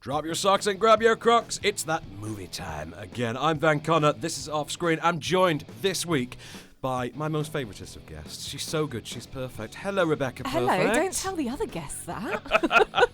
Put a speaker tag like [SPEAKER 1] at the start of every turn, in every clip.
[SPEAKER 1] Drop your socks and grab your crocs. It's that movie time again. I'm Van Connor. This is Off Screen. I'm joined this week by my most favouriteest of guests. She's so good. She's perfect. Hello, Rebecca.
[SPEAKER 2] Hello.
[SPEAKER 1] Perfect.
[SPEAKER 2] Don't tell the other guests that.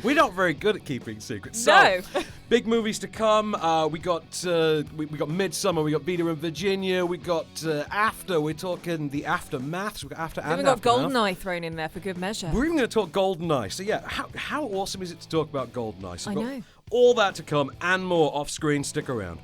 [SPEAKER 1] We're not very good at keeping secrets.
[SPEAKER 2] No.
[SPEAKER 1] So, big movies to come. We got Midsommar. We got Vita and Virginia. We got After. We're talking the aftermath. So we got After and
[SPEAKER 2] We've got
[SPEAKER 1] Aftermath.
[SPEAKER 2] GoldenEye thrown in there for good measure.
[SPEAKER 1] We're even going to talk GoldenEye. So yeah, how awesome is it to talk about GoldenEye? So
[SPEAKER 2] I
[SPEAKER 1] we've got
[SPEAKER 2] know.
[SPEAKER 1] all that to come and more off screen. Stick around.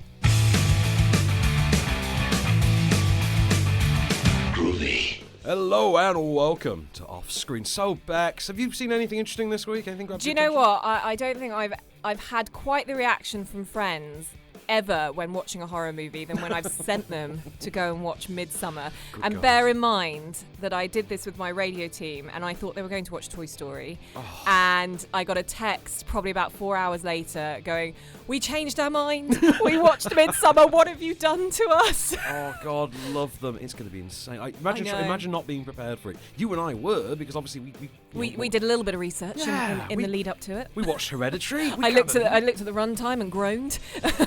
[SPEAKER 3] Groovy.
[SPEAKER 1] Hello and welcome to Off Screen. So Bex, have you seen anything interesting this week? Anything?
[SPEAKER 2] Do you know what? I don't think I've had quite the reaction from friends ever when watching a horror movie than when I've sent them to go and watch Midsommar. And
[SPEAKER 1] God.
[SPEAKER 2] bear in mind that I did this with my radio team and I thought they were going to watch Toy Story. And I got a text probably about 4 hours later going, "We changed our mind. We watched Midsommar. What have you done to us?"
[SPEAKER 1] Oh God, love them. It's going to be insane. Imagine
[SPEAKER 2] know.
[SPEAKER 1] imagine not being prepared for it. You and I were, because obviously
[SPEAKER 2] We did a little bit of research in the lead up to it.
[SPEAKER 1] We watched Hereditary.
[SPEAKER 2] I looked at the runtime and groaned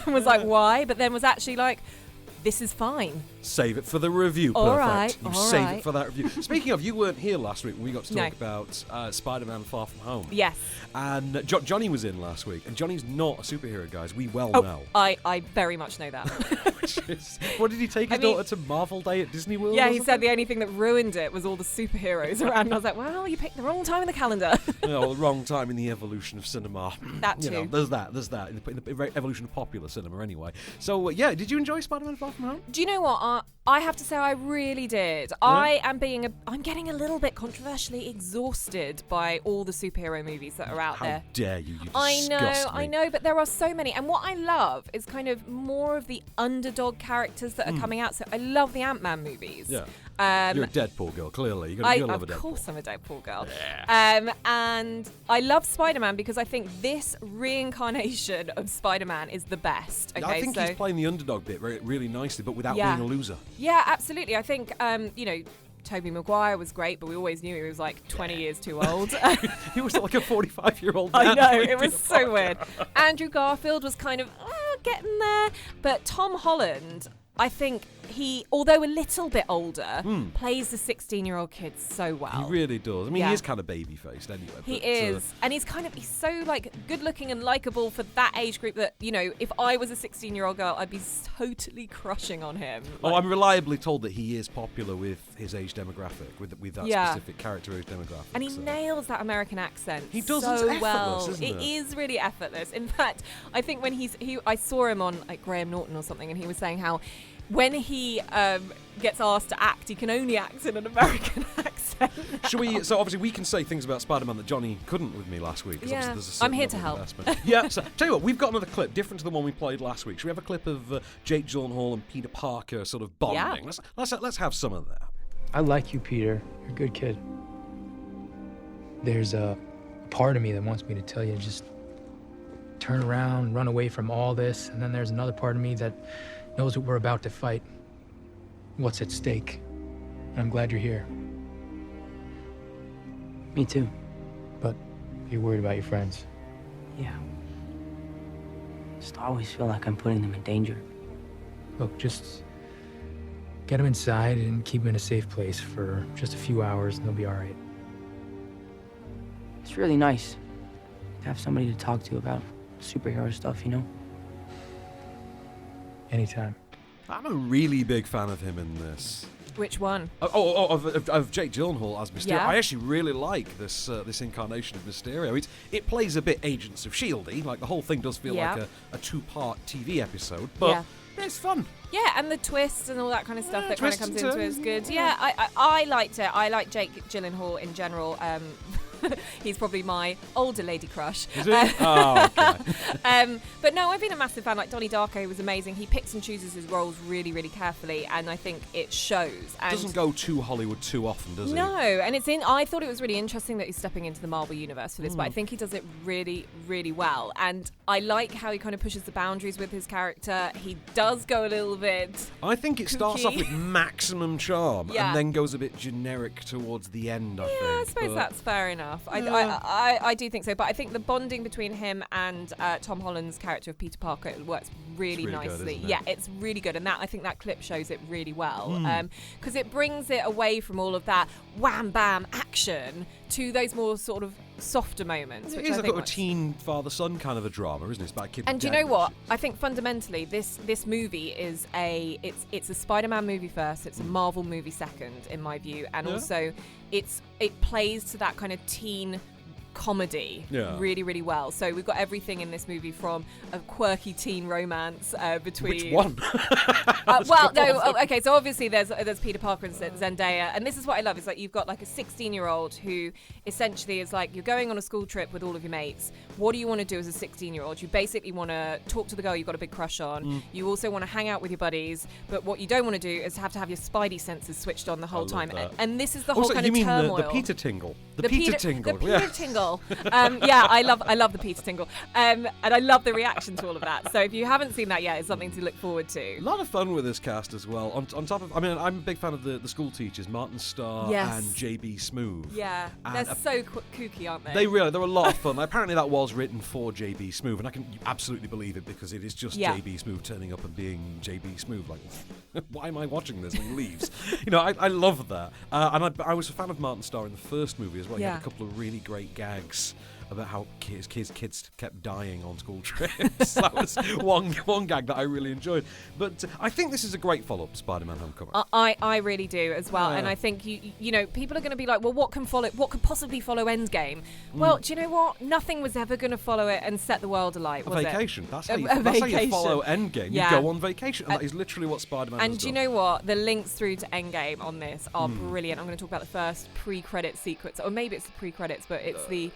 [SPEAKER 2] and was like, why? But then was actually like, this is fine.
[SPEAKER 1] Save it for the review.
[SPEAKER 2] All
[SPEAKER 1] Perfect.
[SPEAKER 2] right,
[SPEAKER 1] You
[SPEAKER 2] all
[SPEAKER 1] save
[SPEAKER 2] right.
[SPEAKER 1] it for that review. Speaking of, you weren't here last week when we got to talk
[SPEAKER 2] No.
[SPEAKER 1] about Spider-Man Far From Home.
[SPEAKER 2] Yes.
[SPEAKER 1] And Johnny was in last week, and Johnny's not a superhero, guys. We well
[SPEAKER 2] Oh,
[SPEAKER 1] know.
[SPEAKER 2] I very much know that.
[SPEAKER 1] What did he take his daughter to Marvel Day at Disney World?
[SPEAKER 2] Yeah,
[SPEAKER 1] or
[SPEAKER 2] he
[SPEAKER 1] something?
[SPEAKER 2] said the only thing that ruined it was all the superheroes around. And I was like, well, you picked the wrong time in the calendar.
[SPEAKER 1] No, the wrong time in the evolution of cinema.
[SPEAKER 2] That
[SPEAKER 1] You know,
[SPEAKER 2] too.
[SPEAKER 1] there's that. In the evolution of popular cinema, anyway. So, yeah, did you enjoy Spider-Man Far From Home?
[SPEAKER 2] Do you know what? I have to say I really did. I'm getting a little bit controversially exhausted by all the superhero movies that are out there.
[SPEAKER 1] How dare you? You
[SPEAKER 2] I
[SPEAKER 1] disgust me.
[SPEAKER 2] know, but there are so many. And what I love is kind of more of the underdog characters that are coming out. So I love the Ant-Man movies.
[SPEAKER 1] Yeah.
[SPEAKER 2] Um,
[SPEAKER 1] You're a Deadpool girl, clearly. You're gonna love a Deadpool.
[SPEAKER 2] Of course I'm a Deadpool girl.
[SPEAKER 1] Yeah.
[SPEAKER 2] And I love Spider-Man because I think this reincarnation of Spider-Man is the best. Okay,
[SPEAKER 1] I think
[SPEAKER 2] so
[SPEAKER 1] he's playing the underdog bit really nicely, but without
[SPEAKER 2] Yeah.
[SPEAKER 1] being a loser.
[SPEAKER 2] yeah, absolutely. I think, Tobey Maguire was great, but we always knew he was like 20 years too old.
[SPEAKER 1] He was like a 45-year-old
[SPEAKER 2] I
[SPEAKER 1] man.
[SPEAKER 2] know,
[SPEAKER 1] playing
[SPEAKER 2] it was
[SPEAKER 1] Peter
[SPEAKER 2] so
[SPEAKER 1] Parker.
[SPEAKER 2] weird. Andrew Garfield was kind of getting there, but Tom Holland, I think although a little bit older, plays the 16-year-old kid so well.
[SPEAKER 1] He really does. I mean,
[SPEAKER 2] Yeah.
[SPEAKER 1] he is kind of baby-faced anyway.
[SPEAKER 2] He
[SPEAKER 1] but,
[SPEAKER 2] is, and he's so like good-looking and likable for that age group that, if I was a 16-year-old girl, I'd be totally crushing on him.
[SPEAKER 1] Oh, I'm reliably told that he is popular with his age demographic, with that
[SPEAKER 2] Yeah.
[SPEAKER 1] specific character age demographic.
[SPEAKER 2] And he
[SPEAKER 1] so.
[SPEAKER 2] nails that American accent.
[SPEAKER 1] He does,
[SPEAKER 2] so
[SPEAKER 1] it's effortless,
[SPEAKER 2] well.
[SPEAKER 1] isn't it?
[SPEAKER 2] Is really effortless. In fact, I think when I saw him on like Graham Norton or something, and he was saying how when he gets asked to act, he can only act in an American accent.
[SPEAKER 1] Should we? So obviously we can say things about Spider-Man that Johnny couldn't with me last week. 'Cause
[SPEAKER 2] Yeah.
[SPEAKER 1] obviously there's a certain
[SPEAKER 2] I'm here
[SPEAKER 1] level
[SPEAKER 2] to
[SPEAKER 1] of
[SPEAKER 2] help.
[SPEAKER 1] investment. Yeah. So tell you what, we've got another clip different to the one we played last week. Should we have a clip of Jake Gyllenhaal and Peter Parker sort of bonding?
[SPEAKER 2] Yeah.
[SPEAKER 1] Let's have some of that.
[SPEAKER 4] I like you, Peter. You're a good kid. There's a part of me that wants me to tell you just turn around, run away from all this, and then there's another part of me that knows that we're about to fight. What's at stake? And I'm glad you're here.
[SPEAKER 5] Me too.
[SPEAKER 4] But you're worried about your friends.
[SPEAKER 5] Yeah. Just always feel like I'm putting them in danger.
[SPEAKER 4] Look, just get them inside and keep them in a safe place for just a few hours, and they'll be all right.
[SPEAKER 5] It's really nice to have somebody to talk to about superhero stuff,
[SPEAKER 4] Anytime.
[SPEAKER 1] I'm a really big fan of him in this.
[SPEAKER 2] Which one?
[SPEAKER 1] Of Jake Gyllenhaal as Mysterio.
[SPEAKER 2] Yeah.
[SPEAKER 1] I actually really like this incarnation of Mysterio. It plays a bit Agents of S.H.I.E.L.D.y, like the whole thing does feel
[SPEAKER 2] Yeah.
[SPEAKER 1] like a two-part TV episode, but
[SPEAKER 2] Yeah.
[SPEAKER 1] it's fun.
[SPEAKER 2] Yeah, and the twists and all that kind of stuff that kind of
[SPEAKER 1] twists
[SPEAKER 2] comes
[SPEAKER 1] and
[SPEAKER 2] into it is
[SPEAKER 1] turns,
[SPEAKER 2] good. Yeah, I liked it. I like Jake Gyllenhaal in general. He's probably my older lady crush.
[SPEAKER 1] Is it? Oh, okay.
[SPEAKER 2] But no, I've been a massive fan. Like Donnie Darko was amazing. He picks and chooses his roles really, really carefully, and I think it shows. And
[SPEAKER 1] Doesn't go too Hollywood too often, does he?
[SPEAKER 2] no, and I thought it was really interesting that he's stepping into the Marvel universe for this, but I think he does it really, really well. And I like how he kind of pushes the boundaries with his character. He does go a little bit.
[SPEAKER 1] I think it starts off
[SPEAKER 2] kooky.
[SPEAKER 1] with maximum charm
[SPEAKER 2] Yeah.
[SPEAKER 1] and then goes a bit generic towards the end, I think.
[SPEAKER 2] Yeah, I suppose
[SPEAKER 1] but
[SPEAKER 2] that's fair enough. enough. I do think so, but I think the bonding between him and Tom Holland's character of Peter Parker works really nicely.
[SPEAKER 1] Good, isn't it?
[SPEAKER 2] Yeah, it's really good, and I think that clip shows it really well because it brings it away from all of that wham bam action to those more sort of softer moments.
[SPEAKER 1] It
[SPEAKER 2] which
[SPEAKER 1] is
[SPEAKER 2] I
[SPEAKER 1] like
[SPEAKER 2] think
[SPEAKER 1] a teen father-son kind of a drama, isn't it? It's about a kid.
[SPEAKER 2] and do you know what? I think fundamentally, this movie is it's a Spider-Man movie first. It's a Marvel movie second, in my view, and also it plays to that kind of teen comedy really, really well. So we've got everything in this movie from a quirky teen romance between...
[SPEAKER 1] Which one?
[SPEAKER 2] Okay, so obviously there's Peter Parker and Zendaya, and this is what I love, is like you've got like a 16-year-old who essentially is like, you're going on a school trip with all of your mates. What do you want to do as a 16-year-old? You basically want to talk to the girl you've got a big crush on. You also want to hang out with your buddies, but what you don't want to do is have to have your spidey senses switched on the whole time. And this is the whole kind of turmoil.
[SPEAKER 1] The Peter Tingle. The Peter Tingle.
[SPEAKER 2] The Peter Tingle. I love the Peter Tingle. And I love the reaction to all of that. So if you haven't seen that yet, it's something to look forward to.
[SPEAKER 1] A lot of fun with this cast as well. On top of, I mean, I'm a big fan of the school teachers, Martin Starr and JB Smoove.
[SPEAKER 2] Yeah, they're so kooky, aren't they?
[SPEAKER 1] They're a lot of fun. Apparently that was written for JB Smoove, and I can absolutely believe it because it is just JB Smoove turning up and being JB Smoove. Like, why am I watching this? And he leaves. I love that. And I was a fan of Martin Starr in the first movie as well. He had a couple of really great gags about how kids kept dying on school trips. That was one gag that I really enjoyed. But I think this is a great follow-up to Spider-Man: Homecoming.
[SPEAKER 2] I really do as well. And I think you know people are going to be like, well, what could possibly follow Endgame? Well, do you know what? Nothing was ever going to follow it and set the world alight. Was
[SPEAKER 1] vacation.
[SPEAKER 2] It?
[SPEAKER 1] That's how you follow Endgame. You go on vacation, and that is literally what Spider-Man has done.
[SPEAKER 2] And do you know what? The links through to Endgame on this are brilliant. I'm going to talk about the first pre-credit sequence, or maybe it's the pre-credits, but it's the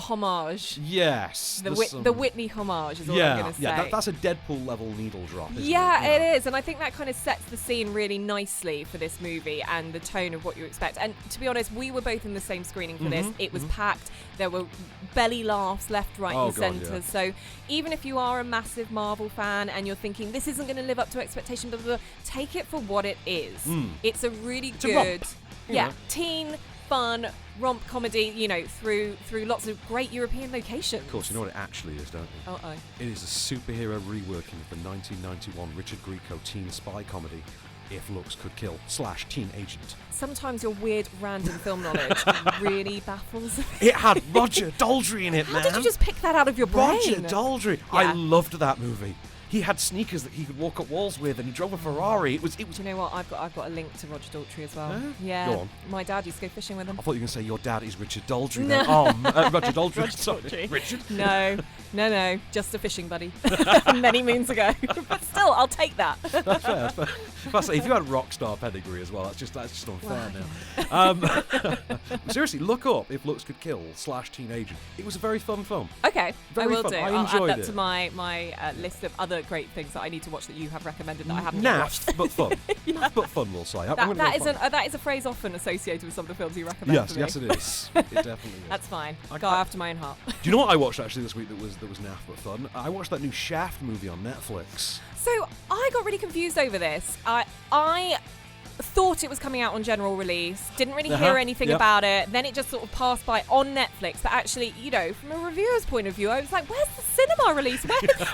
[SPEAKER 2] homage.
[SPEAKER 1] Yes.
[SPEAKER 2] The Whitney homage is all I'm going to say.
[SPEAKER 1] Yeah, that's a Deadpool level needle drop, isn't it?
[SPEAKER 2] It is. And I think that kind of sets the scene really nicely for this movie and the tone of what you expect. And to be honest, we were both in the same screening for this. It was packed. There were belly laughs left, right and centre. Yeah. So even if you are a massive Marvel fan and you're thinking this isn't going to live up to expectation, blah, blah, blah, take it for what it is. It's a really good teen fun romp comedy, through lots of great European locations.
[SPEAKER 1] Of course, you know what it actually is, don't you?
[SPEAKER 2] Uh-oh.
[SPEAKER 1] It is a superhero reworking of the 1991 Richard Grieco teen spy comedy, If Looks Could Kill / Teen Agent.
[SPEAKER 2] Sometimes your weird random film knowledge really baffles me.
[SPEAKER 1] It had Roger Daltrey in it, man.
[SPEAKER 2] How did you just pick that out of your brain?
[SPEAKER 1] Roger Daltrey.
[SPEAKER 2] Yeah.
[SPEAKER 1] I loved that movie. He had sneakers that he could walk up walls with, and he drove a Ferrari. It was.
[SPEAKER 2] Do you know what? I've got a link to Roger Daltrey as well.
[SPEAKER 1] Yeah. Go on.
[SPEAKER 2] My dad used to go fishing with him.
[SPEAKER 1] I thought you were going to say your dad is Richard Daltrey.
[SPEAKER 2] No.
[SPEAKER 1] Roger Daltrey.
[SPEAKER 2] Roger
[SPEAKER 1] Sorry,
[SPEAKER 2] Daltrey.
[SPEAKER 1] Richard.
[SPEAKER 2] No, just a fishing buddy. Many moons ago. But still, I'll take that.
[SPEAKER 1] That's fair. Plus, if you had rock star pedigree as well, that's just unfair now. Seriously, look up If Looks Could Kill / Teen Agent. It was a very fun film.
[SPEAKER 2] Okay,
[SPEAKER 1] very
[SPEAKER 2] I will
[SPEAKER 1] fun.
[SPEAKER 2] do.
[SPEAKER 1] I'll
[SPEAKER 2] add that to my list of other great things that I need to watch that you have recommended that I haven't watched.
[SPEAKER 1] But fun. Naff but fun, we'll say.
[SPEAKER 2] That is a phrase often associated with some of the films you recommend.
[SPEAKER 1] Yes, it is. It definitely is.
[SPEAKER 2] That's fine. Go after my own heart.
[SPEAKER 1] Do you know what I watched actually this week that was naff but fun? I watched that new Shaft movie on Netflix.
[SPEAKER 2] So I got really confused over this. I thought it was coming out on general release, didn't really hear anything about it, then it just sort of passed by on Netflix, but actually, from a reviewer's point of view, I was like, where's the cinema release?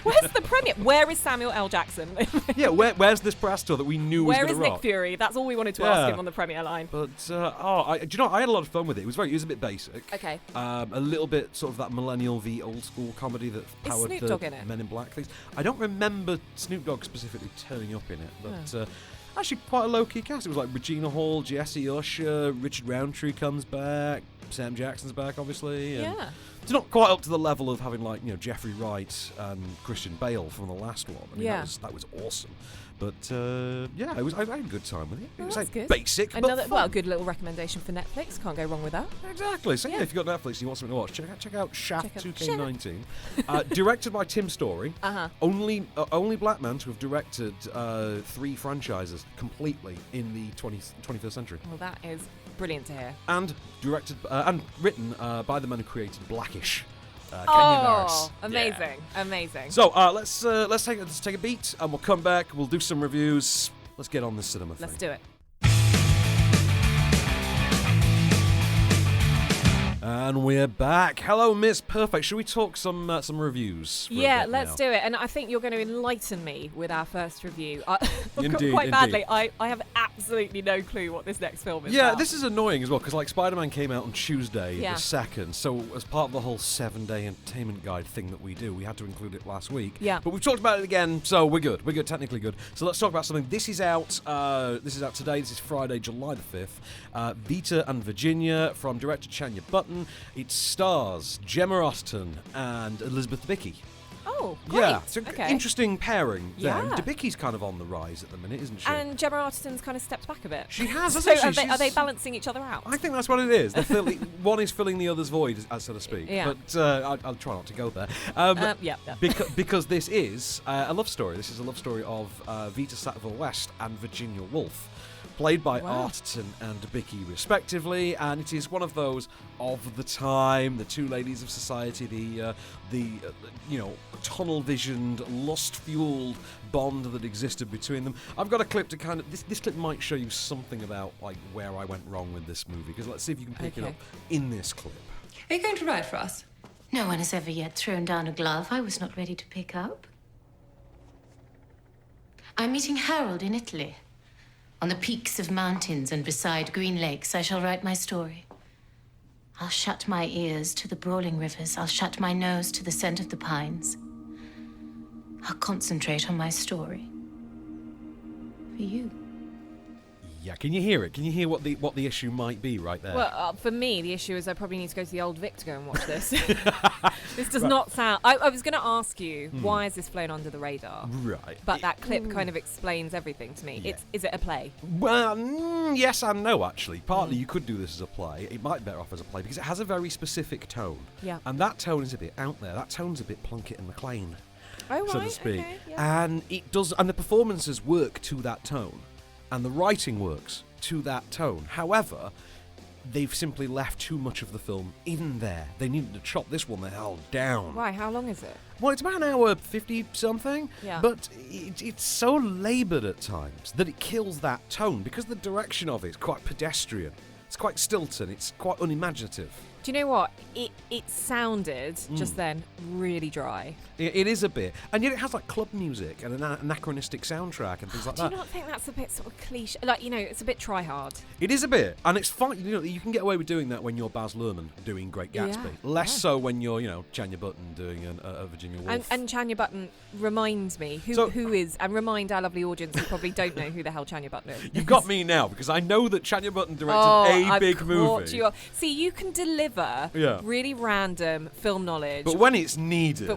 [SPEAKER 2] Where's the premiere? Where is Samuel L. Jackson?
[SPEAKER 1] Where's this press tour that we knew was going to rock?
[SPEAKER 2] Where is Nick Fury? That's all we wanted to ask him on the premiere line.
[SPEAKER 1] But, do you know, I had a lot of fun with it. It was a bit basic.
[SPEAKER 2] Okay.
[SPEAKER 1] A little bit sort of that millennial v old school comedy that powered
[SPEAKER 2] Snoop Dogg in it?
[SPEAKER 1] Men in Black things. I don't remember Snoop Dogg specifically turning up in it, but... actually, quite a low-key cast. It was like Regina Hall, Jesse Usher, Richard Roundtree comes back, Sam Jackson's back, obviously. And it's not quite up to the level of having Jeffrey Wright and Christian Bale from the last one. I mean, that was awesome. But I had a good time with it. It was
[SPEAKER 2] good.
[SPEAKER 1] Basic, but fun.
[SPEAKER 2] A good little recommendation for Netflix. Can't go wrong with that.
[SPEAKER 1] Exactly. So if you've got Netflix and you want something to watch, check out Shaft 2K19. Directed by Tim Story. Only black man to have directed 3 franchises completely in the 21st century.
[SPEAKER 2] Well, that is brilliant to hear.
[SPEAKER 1] And directed and written by the man who created Blackish. Kenya Barris.
[SPEAKER 2] Amazing.
[SPEAKER 1] So let's take a beat, and we'll come back. We'll do some reviews. Let's get on this cinema thing.
[SPEAKER 2] Let's do it.
[SPEAKER 1] And we're back. Hello, Miss Perfect. Should we talk some reviews?
[SPEAKER 2] Yeah, let's do it. And I think you're going to enlighten me with our first review.
[SPEAKER 1] Indeed,
[SPEAKER 2] quite badly. I have absolutely no clue what this next film is about.
[SPEAKER 1] This is annoying as well, because like Spider-Man came out on Tuesday the 2nd, so as part of the whole 7-day entertainment guide thing that we do, we had to include it last week.
[SPEAKER 2] Yeah.
[SPEAKER 1] But we've talked about it again, so we're good. We're good, technically good. So let's talk about something. This is out today. This is Friday, July the 5th. Vita and Virginia from director Chanya Button. It stars Gemma Austin and Elizabeth Debicki.
[SPEAKER 2] Oh, great.
[SPEAKER 1] Yeah, it's an
[SPEAKER 2] okay.
[SPEAKER 1] interesting pairing there.
[SPEAKER 2] Yeah.
[SPEAKER 1] Debicki's kind of on the rise at the minute, isn't she?
[SPEAKER 2] And Gemma Austin's kind of stepped back a bit.
[SPEAKER 1] She has,
[SPEAKER 2] So
[SPEAKER 1] hasn't she?
[SPEAKER 2] are they balancing each other out?
[SPEAKER 1] I think that's what it is. One is filling the other's void, so to speak.
[SPEAKER 2] Yeah.
[SPEAKER 1] But I'll try not to go there.
[SPEAKER 2] Yeah.
[SPEAKER 1] Because this is a love story. This is a love story of Vita Sackville West and Virginia Woolf, played by Arterton and Debicki respectively, and it is one of those of the time, the two ladies of society, the tunnel-visioned, lust-fueled bond that existed between them. I've got a clip to kind of this clip might show you something about like where I went wrong with this movie, because let's see if you can pick it up in this clip.
[SPEAKER 3] Are you going to write for us?
[SPEAKER 6] No one has ever yet thrown down a glove I was not ready to pick up. I'm meeting Harold in Italy. On the peaks of mountains and beside green lakes, I shall write my story. I'll shut my ears to the brawling rivers. I'll shut my nose to the scent of the pines. I'll concentrate on my story. For you.
[SPEAKER 1] Yeah, can you hear it? Can you hear what the issue might be right there?
[SPEAKER 2] Well, for me, the issue is I probably need to go to the Old Vic to go and watch this. This does not sound... I was going to ask you, why is this flown under the radar?
[SPEAKER 1] Right.
[SPEAKER 2] But that clip kind of explains everything to me.
[SPEAKER 1] Yeah.
[SPEAKER 2] Is it a play?
[SPEAKER 1] Well, yes and no, actually. Partly you could do this as a play. It might be better off as a play, because it has a very specific tone.
[SPEAKER 2] Yeah.
[SPEAKER 1] And that tone is a bit out there. That tone's a bit Plunkett and McLean,
[SPEAKER 2] Oh,
[SPEAKER 1] so
[SPEAKER 2] right.
[SPEAKER 1] to speak.
[SPEAKER 2] Okay, yeah.
[SPEAKER 1] And it does, and the performances work to that tone, and the writing works to that tone. However, they've simply left too much of the film in there. They needed to chop this one the hell down.
[SPEAKER 2] Why? How long is it?
[SPEAKER 1] Well, it's about an hour 50-something,
[SPEAKER 2] Yeah.
[SPEAKER 1] but it's so laboured at times that it kills that tone, because the direction of it is quite pedestrian. It's quite Stilton. It's quite unimaginative.
[SPEAKER 2] Do you know what? It sounded, just then, really dry.
[SPEAKER 1] It is a bit. And yet it has like club music and an anachronistic soundtrack and things like
[SPEAKER 2] Do
[SPEAKER 1] that.
[SPEAKER 2] you not think that's a bit sort of cliche? Like, it's a bit try-hard.
[SPEAKER 1] It is a bit. And it's fine. You can get away with doing that when you're Baz Luhrmann doing Great Gatsby.
[SPEAKER 2] Yeah.
[SPEAKER 1] Less so when you're, Chanya Button doing a Virginia Woolf.
[SPEAKER 2] And Chanya Button reminds me who is, and remind our lovely audience who probably don't know who the hell Chanya Button is.
[SPEAKER 1] You've got me now, because I know that Chanya Button directed a big movie.
[SPEAKER 2] See, you can deliver really random film knowledge.
[SPEAKER 1] But when it's needed,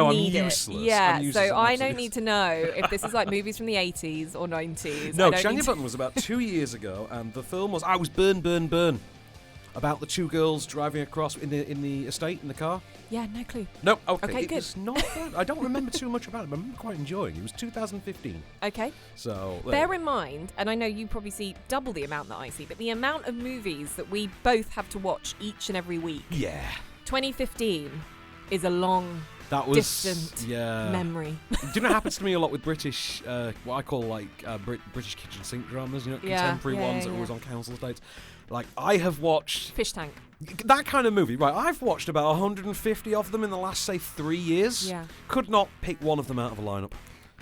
[SPEAKER 2] I'm
[SPEAKER 1] useless.
[SPEAKER 2] Yeah,
[SPEAKER 1] I'm useless
[SPEAKER 2] so
[SPEAKER 1] at
[SPEAKER 2] I
[SPEAKER 1] absolutely
[SPEAKER 2] don't need to know if this is like movies from the 80s or 90s.
[SPEAKER 1] No,
[SPEAKER 2] I don't
[SPEAKER 1] Chanya
[SPEAKER 2] need
[SPEAKER 1] Button was about 2 years ago, and the film was Burn, about the two girls driving across in the estate in the car.
[SPEAKER 2] Yeah, no clue.
[SPEAKER 1] No, okay,
[SPEAKER 2] Okay,
[SPEAKER 1] it
[SPEAKER 2] good.
[SPEAKER 1] was not good. I don't remember too much about it, but I remember quite enjoying it. It was 2015.
[SPEAKER 2] Okay.
[SPEAKER 1] So
[SPEAKER 2] Bear in mind, and I know you probably see double the amount that I see, but the amount of movies that we both have to watch each and every week.
[SPEAKER 1] Yeah.
[SPEAKER 2] 2015 is a long, distant memory.
[SPEAKER 1] Do you know what happens to me a lot with British, what I call British kitchen sink dramas, contemporary ones that were always on council estates? Like, I have watched...
[SPEAKER 2] Fish Tank.
[SPEAKER 1] That kind of movie, right? I've watched about 150 of them in the last, say, 3 years.
[SPEAKER 2] Yeah.
[SPEAKER 1] Could not pick one of them out of a lineup.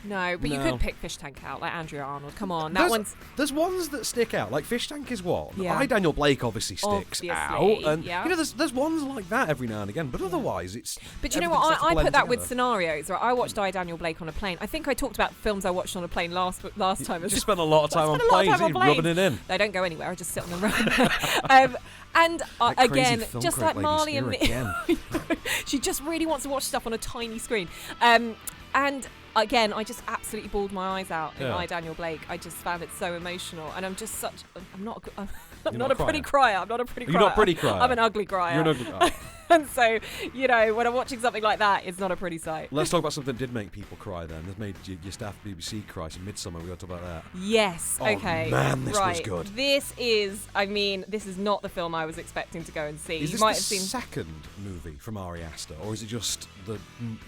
[SPEAKER 2] No, but you
[SPEAKER 1] No.
[SPEAKER 2] could pick Fish Tank out, like Andrea Arnold. Come on,
[SPEAKER 1] There's ones that stick out, like Fish Tank is one.
[SPEAKER 2] Yeah.
[SPEAKER 1] Daniel Blake obviously sticks out, and
[SPEAKER 2] yeah.
[SPEAKER 1] there's ones like that every now and again. But otherwise, it's.
[SPEAKER 2] But you know what? I put that with scenarios. Right? I watched I, Daniel Blake on a plane. I think I talked about films I watched on a plane last time.
[SPEAKER 1] You just spend a lot of time on planes, rubbing it in.
[SPEAKER 2] They don't go anywhere. I just sit on the road. And again, just like Marley and me, she just really wants to watch stuff on a tiny screen. And again, I just absolutely bawled my eyes out in I, Daniel Blake. I just found it so emotional, and I'm just I'm not a pretty crier. I'm not a pretty crier.
[SPEAKER 1] You're not pretty crier.
[SPEAKER 2] I'm an ugly crier.
[SPEAKER 1] You're an ugly crier.
[SPEAKER 2] And so, when I'm watching something like that, it's not a pretty sight.
[SPEAKER 1] Let's talk about something that did make people cry then. That made your staff at BBC cry. So Midsommar, we got to talk about that.
[SPEAKER 2] Yes, okay.
[SPEAKER 1] Man, this was good.
[SPEAKER 2] This is not the film I was expecting to go and see.
[SPEAKER 1] Is this the second movie from Ari Aster, or is it just the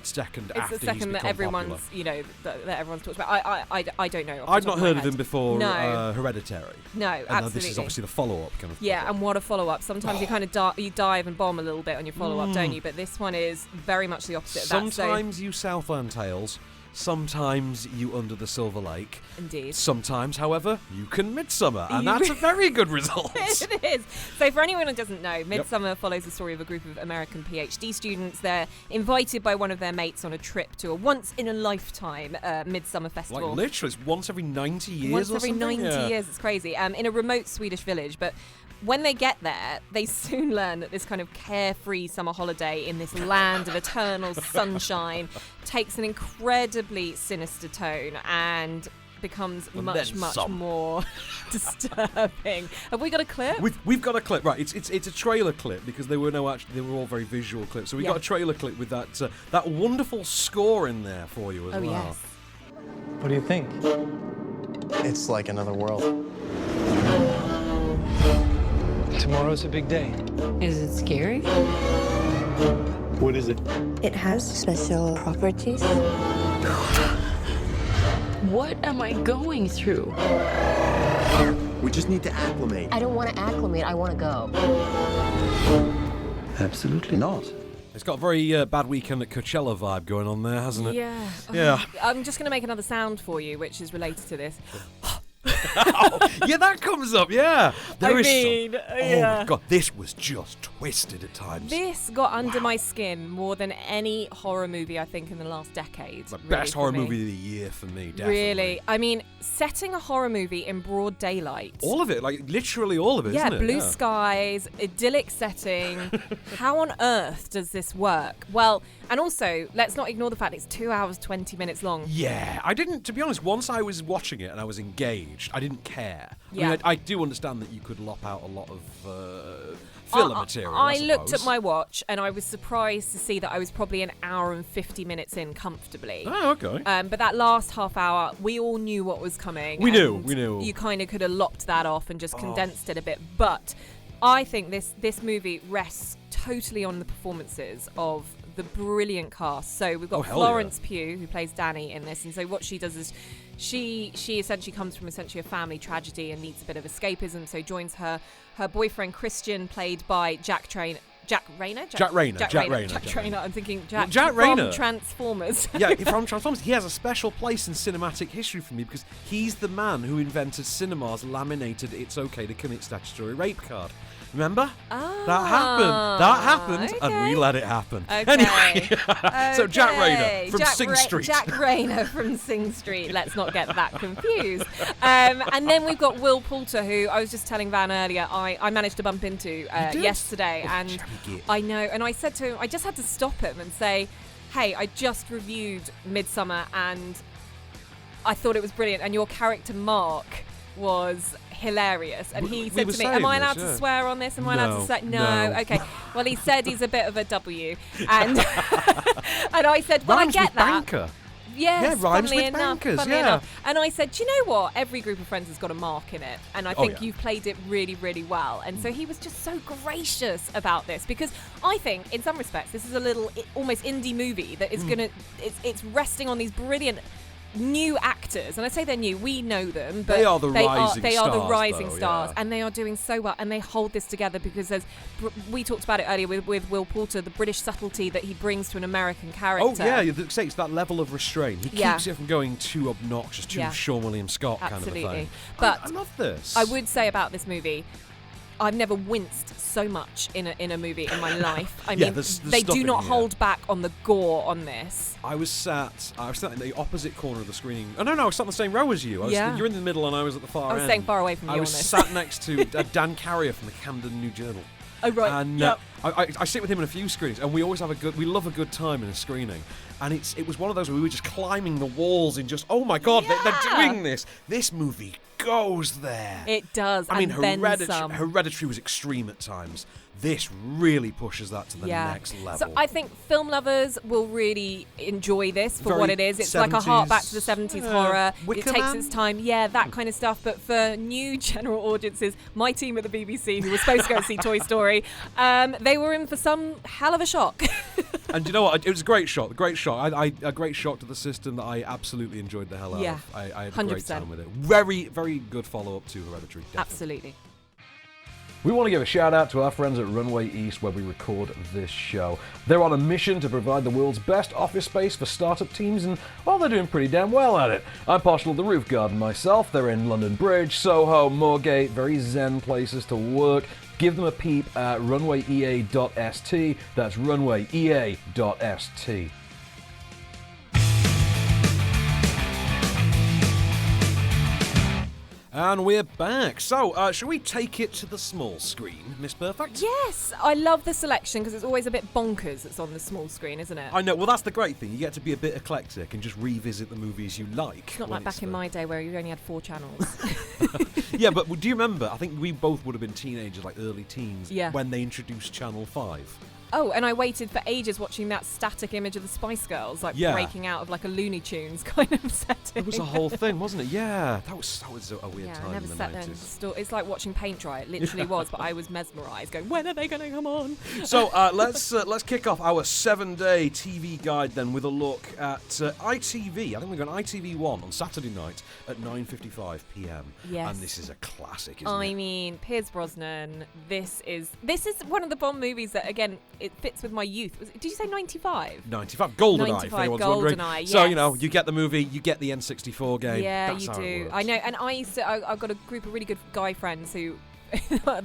[SPEAKER 1] second after he's become
[SPEAKER 2] It's the second that everyone's,
[SPEAKER 1] popular?
[SPEAKER 2] that everyone's talked about. I don't know.
[SPEAKER 1] I've not heard of him before.
[SPEAKER 2] No.
[SPEAKER 1] Hereditary.
[SPEAKER 2] No, absolutely.
[SPEAKER 1] This is obviously the follow-up kind of.
[SPEAKER 2] Yeah, and what a follow-up. Sometimes you kind of you dive and bomb a little bit on your follow-up, don't you? But this one is very much the opposite of that.
[SPEAKER 1] Sometimes you Southland Tales. Sometimes you Under the Silver Lake.
[SPEAKER 2] Indeed.
[SPEAKER 1] Sometimes, however, you can Midsommar, and that's a very good result.
[SPEAKER 2] It is. So for anyone who doesn't know, Midsommar follows the story of a group of American PhD students. They're invited by one of their mates on a trip to a once-in-a-lifetime Midsummer Festival.
[SPEAKER 1] Like literally, it's once every 90 years
[SPEAKER 2] Once
[SPEAKER 1] or
[SPEAKER 2] every
[SPEAKER 1] something?
[SPEAKER 2] 90 years, it's crazy. In a remote Swedish village, but when they get there, they soon learn that this kind of carefree summer holiday in this land of eternal sunshine takes an incredibly sinister tone and becomes much more disturbing. Have we got a clip?
[SPEAKER 1] We've got a clip, right? It's a trailer clip because they were all very visual clips. So we got a trailer clip with that wonderful score in there for you as well.
[SPEAKER 2] Yes.
[SPEAKER 7] What do you think? It's like another world.
[SPEAKER 4] Tomorrow's a big day.
[SPEAKER 3] Is it scary?
[SPEAKER 7] What is it?
[SPEAKER 8] It has special properties.
[SPEAKER 3] What am I going through?
[SPEAKER 9] We just need to acclimate.
[SPEAKER 8] I don't want to acclimate, I want to go.
[SPEAKER 9] Absolutely not.
[SPEAKER 1] It's got a very bad weekend at Coachella vibe going on there, hasn't it?
[SPEAKER 2] Yeah.
[SPEAKER 1] Yeah.
[SPEAKER 2] I'm just going to make another sound for you, which is related to this.
[SPEAKER 1] Yeah, that comes up, yeah. Oh my God, this was just twisted at times.
[SPEAKER 2] This got under my skin more than any horror movie, I think, in the last decade.
[SPEAKER 1] The best horror movie of the year for me, definitely.
[SPEAKER 2] Really? I mean, setting a horror movie in broad daylight.
[SPEAKER 1] All of it, like literally all of it, isn't it?
[SPEAKER 2] Blue skies, idyllic setting. How on earth does this work? Well, and also, let's not ignore the fact it's 2 hours, 20 minutes long.
[SPEAKER 1] Yeah, I didn't, to be honest, once I was watching it and I was engaged, I didn't care.
[SPEAKER 2] Yeah.
[SPEAKER 1] I mean, I do understand that you could lop out a lot of filler material,
[SPEAKER 2] I looked at my watch and I was surprised to see that I was probably an hour and 50 minutes in comfortably.
[SPEAKER 1] Oh, okay.
[SPEAKER 2] But that last half hour, we all knew what was coming.
[SPEAKER 1] We knew.
[SPEAKER 2] You kind of could have lopped that off and just condensed it a bit. But I think this movie rests totally on the performances of the brilliant cast. So we've got Florence Pugh, who plays Danny in this, and so what she does is she essentially comes from a family tragedy and needs a bit of escapism, so joins her boyfriend Christian, played by Jack Rayner. I'm thinking Jack
[SPEAKER 1] Rayner
[SPEAKER 2] from Transformers.
[SPEAKER 1] Yeah, from Transformers. He has a special place in cinematic history for me because he's the man who invented cinema's laminated "It's okay to commit statutory rape" card. Remember? That happened, and we let it happen.
[SPEAKER 2] Okay.
[SPEAKER 1] Anyway, so Jack Rayner from Sing Street.
[SPEAKER 2] Jack Rayner from Sing Street. Let's not get that confused. And then we've got Will Poulter, who I was just telling Van earlier, I managed to bump into yesterday. And I know, and I said to him, I just had to stop him and say, hey, I just reviewed Midsommar and I thought it was brilliant, and your character Mark was hilarious, and he said to me, am I allowed to swear on this? Am I allowed to say no? Okay, well, he said he's a bit of a W, and and I said, well,
[SPEAKER 1] rhymes
[SPEAKER 2] I get
[SPEAKER 1] with
[SPEAKER 2] that.
[SPEAKER 1] Banker.
[SPEAKER 2] Yes,
[SPEAKER 1] yeah, rhymes with bankers,
[SPEAKER 2] enough. And I said, do you know what? Every group of friends has got a Mark in it, and I think you've played it really, really well. And so he was just so gracious about this, because I think, in some respects, this is a little almost indie movie that is it's resting on these brilliant new actors, and I say they're new, we know them, but
[SPEAKER 1] they are the rising
[SPEAKER 2] stars, and they are doing so well, and they hold this together because we talked about it earlier with Will Poulter, the British subtlety that he brings to an American character.
[SPEAKER 1] Oh yeah, it's that level of restraint. He keeps it from going too obnoxious, too Sean William Scott kind of a thing.
[SPEAKER 2] But
[SPEAKER 1] I love this.
[SPEAKER 2] I would say about this movie, I've never winced so much in a movie in my life. I mean, they do not hold back on the gore on this.
[SPEAKER 1] I was sat in the opposite corner of the screen. Oh no, I was sat in the same row as you. You're in the middle and I was at the far end.
[SPEAKER 2] I was staying far away from you on this.
[SPEAKER 1] I was sat next to Dan Carrier from the Camden New Journal.
[SPEAKER 2] Oh right.
[SPEAKER 1] And I sit with him in a few screenings, and we always we love a good time in a screening. And it was one of those where we were just climbing the walls and just, oh my God, they're doing this. This movie goes there.
[SPEAKER 2] It does.
[SPEAKER 1] I mean,
[SPEAKER 2] Hereditary
[SPEAKER 1] was extreme at times. This really pushes that to the next level.
[SPEAKER 2] So I think film lovers will really enjoy this for what it is. It's
[SPEAKER 1] 70s,
[SPEAKER 2] like a heart back to the 70s horror.
[SPEAKER 1] Wicker
[SPEAKER 2] It takes
[SPEAKER 1] Man?
[SPEAKER 2] its time. Yeah, that kind of stuff. But for new general audiences, my team at the BBC, who were supposed to go see Toy Story, they were in for some hell of a shock.
[SPEAKER 1] And you know what? It was a great shock. A great shock. A great shock to the system that I absolutely enjoyed the hell out of. I had a great
[SPEAKER 2] 100%.
[SPEAKER 1] time with it. Very, very good follow-up to Hereditary. Definitely.
[SPEAKER 2] Absolutely.
[SPEAKER 10] We want to give a shout out to our friends at Runway East where we record this show. They're on a mission to provide the world's best office space for startup teams and, well, they're doing pretty damn well at it. I'm partial to the Roof Garden myself. They're in London Bridge, Soho, Moorgate, very zen places to work. Give them a peep at runwayea.st. That's runwayea.st.
[SPEAKER 1] And we're back. So, shall we take it to the small screen, Miss Perfect?
[SPEAKER 2] Yes, I love the selection because it's always a bit bonkers that's on the small screen, isn't it?
[SPEAKER 1] I know. Well, that's the great thing. You get to be a bit eclectic and just revisit the movies you like.
[SPEAKER 2] It's not like back in my day where you only had 4 channels.
[SPEAKER 1] Yeah, but do you remember? I think we both would have been teenagers, like early teens,
[SPEAKER 2] Yeah.
[SPEAKER 1] when they introduced Channel 5.
[SPEAKER 2] Oh, and I waited for ages watching that static image of the Spice Girls, like
[SPEAKER 1] Yeah.
[SPEAKER 2] breaking out of like a Looney Tunes kind of setting.
[SPEAKER 1] It was a whole thing, wasn't it? Yeah, that was a weird
[SPEAKER 2] Yeah,
[SPEAKER 1] time
[SPEAKER 2] I never
[SPEAKER 1] in the
[SPEAKER 2] sat there and
[SPEAKER 1] 90s.
[SPEAKER 2] it's like watching paint dry. It literally was, but I was mesmerised, going, when are they going to come on?
[SPEAKER 1] So let's kick off our 7-day TV guide then with a look at ITV. I think we're going ITV1 on Saturday night at 9:55 p.m.
[SPEAKER 2] Yes.
[SPEAKER 1] And this is a classic, isn't
[SPEAKER 2] I
[SPEAKER 1] it?
[SPEAKER 2] mean, Pierce Brosnan. This is one of the Bond movies that, again, it fits with my youth. Did you say 95?
[SPEAKER 1] 95. GoldenEye, if
[SPEAKER 2] 95,
[SPEAKER 1] anyone's wondering.
[SPEAKER 2] GoldenEye,
[SPEAKER 1] So, you
[SPEAKER 2] yes.
[SPEAKER 1] know, you get the movie, you get the N64 game.
[SPEAKER 2] Yeah,
[SPEAKER 1] That's
[SPEAKER 2] you
[SPEAKER 1] how it
[SPEAKER 2] do.
[SPEAKER 1] works.
[SPEAKER 2] I know, and I've got a group of really good guy friends who,